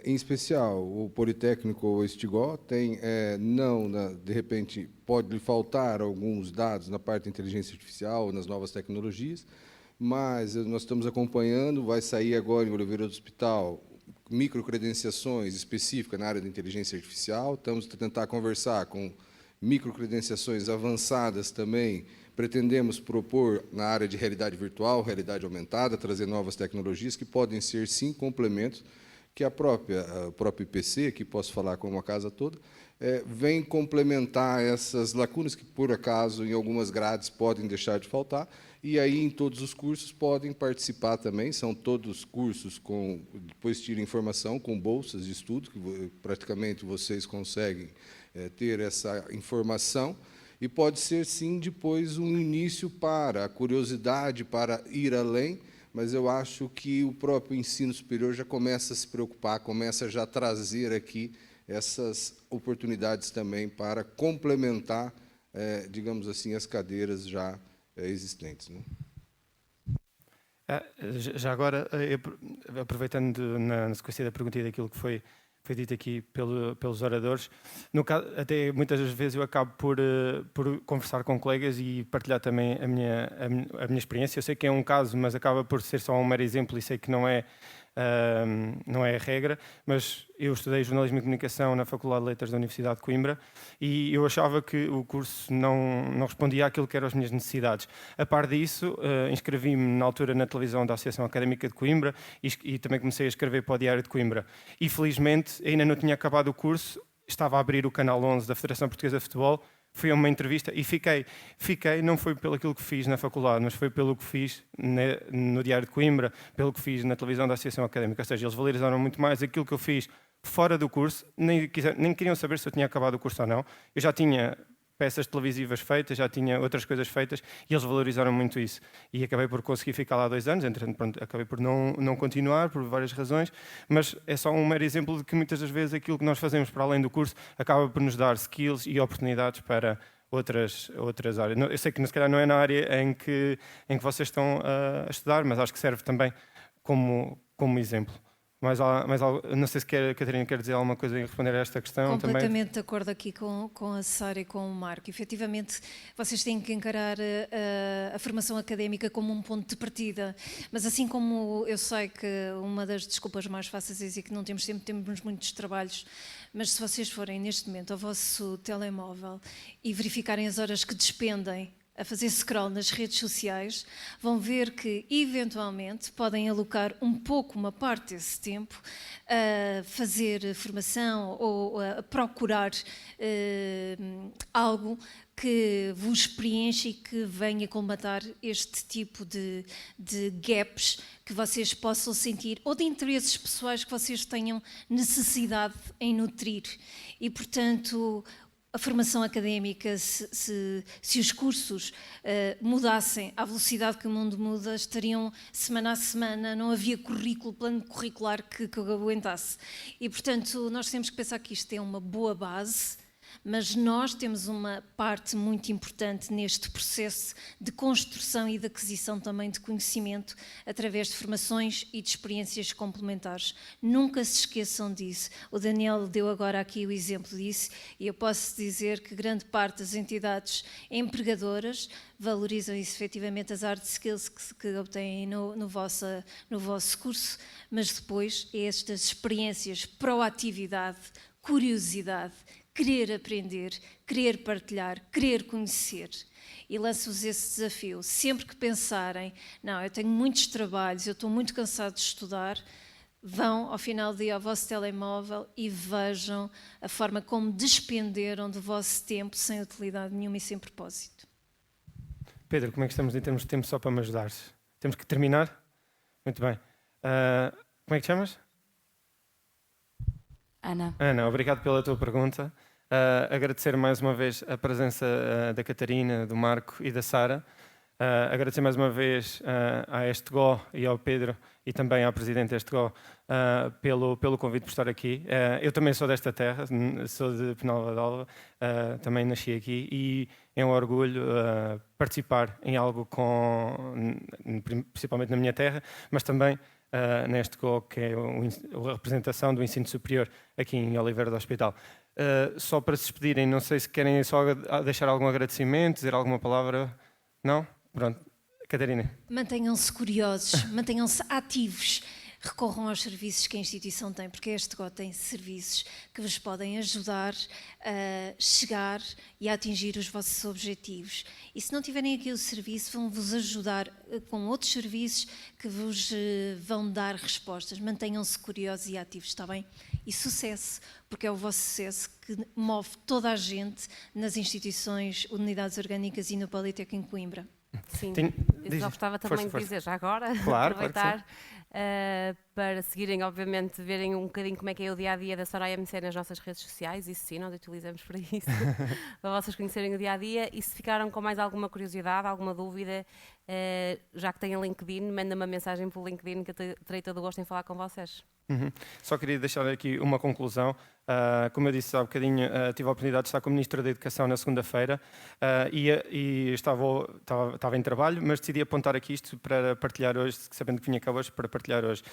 Speaker 2: Em especial, o Politécnico ou o Estigó tem, de repente, pode lhe faltar alguns dados na parte de inteligência artificial, nas novas tecnologias, mas nós estamos acompanhando, vai sair agora em Oliveira do Hospital, microcredenciações específicas na área de inteligência artificial, estamos a tentar conversar com microcredenciações avançadas também, pretendemos propor na área de realidade virtual, realidade aumentada, trazer novas tecnologias que podem ser, sim, complementos, que o próprio IPC, que posso falar como a casa toda, vem complementar essas lacunas que, por acaso, em algumas grades podem deixar de faltar, e aí, em todos os cursos, podem participar também, são todos cursos, depois tiram informação, com bolsas de estudo, que praticamente vocês conseguem ter essa informação, e pode ser, sim, depois um início para a curiosidade, para ir além, mas eu acho que o próprio ensino superior já começa a se preocupar, começa já a trazer aqui essas oportunidades também para complementar, digamos assim, as cadeiras já existentes. Né?
Speaker 1: Já agora, aproveitando na sequência da pergunta e daquilo que foi dito aqui pelos oradores, até muitas das vezes eu acabo por conversar com colegas e partilhar também a minha experiência. Eu sei que é um caso, mas acaba por ser só um mero exemplo e sei que não é a regra, mas eu estudei jornalismo e comunicação na Faculdade de Letras da Universidade de Coimbra e eu achava que o curso não respondia àquilo que eram as minhas necessidades. A par disso, inscrevi-me na altura na televisão da Associação Académica de Coimbra e também comecei a escrever para o Diário de Coimbra. E felizmente ainda não tinha acabado o curso, estava a abrir o canal 11 da Federação Portuguesa de Futebol, Fui a uma entrevista e fiquei, não foi pelo aquilo que fiz na faculdade, mas foi pelo que fiz no Diário de Coimbra, pelo que fiz na televisão da Associação Académica. Ou seja, eles valorizaram muito mais aquilo que eu fiz fora do curso, nem queriam saber se eu tinha acabado o curso ou não. Eu já tinha peças televisivas feitas, já tinha outras coisas feitas e eles valorizaram muito isso. E acabei por conseguir ficar lá 2 anos, entretanto, pronto, acabei por não continuar, por várias razões, mas é só um mero exemplo de que muitas das vezes aquilo que nós fazemos para além do curso acaba por nos dar skills e oportunidades para outras áreas. Eu sei que se calhar não é na área em que vocês estão a estudar, mas acho que serve também como exemplo. Não sei se a Catarina quer dizer alguma coisa em responder a esta questão.
Speaker 3: Completamente
Speaker 1: também.
Speaker 3: de acordo aqui com a Sara e com o Marco. Efetivamente, vocês têm que encarar a formação académica como um ponto de partida, mas assim como eu sei que uma das desculpas mais fáceis é dizer que não temos tempo, temos muitos trabalhos, mas se vocês forem neste momento ao vosso telemóvel e verificarem as horas que despendem a fazer scroll nas redes sociais, vão ver que, eventualmente, podem alocar uma parte desse tempo a fazer formação ou a procurar algo que vos preencha e que venha colmatar este tipo de gaps que vocês possam sentir, ou de interesses pessoais que vocês tenham necessidade em nutrir. E, portanto, a formação académica, se os cursos mudassem à velocidade que o mundo muda, estariam semana a semana, não havia plano curricular que aguentasse. E, portanto, nós temos que pensar que isto é uma boa base, mas nós temos uma parte muito importante neste processo de construção e de aquisição também de conhecimento através de formações e de experiências complementares. Nunca se esqueçam disso. O Daniel deu agora aqui o exemplo disso e eu posso dizer que grande parte das entidades empregadoras valorizam isso, efetivamente as hard skills que obtêm no vosso curso, mas depois estas experiências, proatividade, curiosidade, querer aprender, querer partilhar, querer conhecer. E lanço-vos esse desafio. Sempre que pensarem, não, eu tenho muitos trabalhos, eu estou muito cansado de estudar, vão ao final do dia ao vosso telemóvel e vejam a forma como despenderam do vosso tempo sem utilidade nenhuma e sem propósito.
Speaker 1: Pedro, como é que estamos em termos de tempo só para me ajudares? Temos que terminar? Muito bem. Como é que te chamas? Ana, obrigado pela tua pergunta. Agradecer mais uma vez a presença da Catarina, do Marco e da Sara. Agradecer mais uma vez à Estego e ao Pedro e também à Presidente Estego pelo convite por estar aqui. Eu também sou desta terra, sou de Penalva de Alva, também nasci aqui e é um orgulho participar em algo principalmente na minha terra, mas também na Estego, que é a representação do ensino superior aqui em Oliveira do Hospital. Só para se despedirem, não sei se querem só deixar algum agradecimento, dizer alguma palavra. Não? Pronto. Catarina.
Speaker 3: Mantenham-se curiosos, mantenham-se ativos, recorram aos serviços que a instituição tem, porque a Estego tem serviços que vos podem ajudar a chegar e a atingir os vossos objetivos. E se não tiverem aqui o serviço, vão-vos ajudar com outros serviços que vos vão dar respostas. Mantenham-se curiosos e ativos, está bem? E sucesso, porque é o vosso sucesso que move toda a gente nas instituições, unidades orgânicas e no Politécnico em Coimbra.
Speaker 4: Sim, eu só gostava também de dizer já agora,
Speaker 1: claro,
Speaker 4: aproveitar para seguirem, obviamente, verem um bocadinho como é que é o dia-a-dia da Soraya MC nas nossas redes sociais, isso sim, nós utilizamos para isso, para vocês conhecerem o dia-a-dia, e se ficaram com mais alguma curiosidade, alguma dúvida, já que têm LinkedIn, manda uma mensagem pelo LinkedIn que eu terei todo o gosto em falar com vocês.
Speaker 1: Só queria deixar aqui uma conclusão. Como eu disse há bocadinho, tive a oportunidade de estar com o Ministro da Educação na segunda-feira e estava em trabalho, mas decidi apontar aqui isto para partilhar hoje, sabendo que vinha cá hoje para partilhar hoje.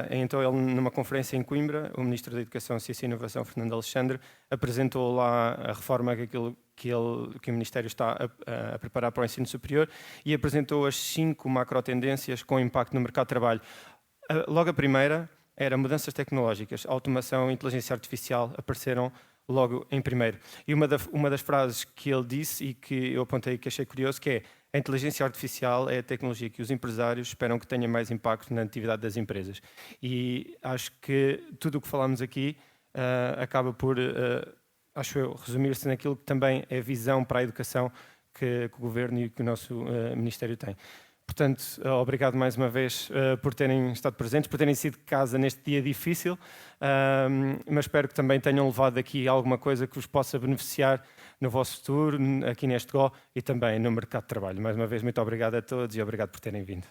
Speaker 1: Então ele, numa conferência em Coimbra, o Ministro da Educação, Ciência e Inovação, Fernando Alexandre, apresentou lá a reforma que o Ministério está a preparar para o ensino superior e apresentou as 5 macro-tendências com impacto no mercado de trabalho. Logo a primeira era mudanças tecnológicas, automação e inteligência artificial apareceram logo em primeiro. E uma das frases que ele disse e que eu apontei que achei curioso, que é: a inteligência artificial é a tecnologia que os empresários esperam que tenha mais impacto na atividade das empresas. E acho que tudo o que falamos aqui acaba por acho eu, resumir-se naquilo que também é a visão para a educação que o Governo e que o nosso Ministério tem. Portanto, obrigado mais uma vez por terem estado presentes, por terem sido de casa neste dia difícil, mas espero que também tenham levado aqui alguma coisa que vos possa beneficiar no vosso futuro, aqui neste GO e também no mercado de trabalho. Mais uma vez, muito obrigado a todos e obrigado por terem vindo.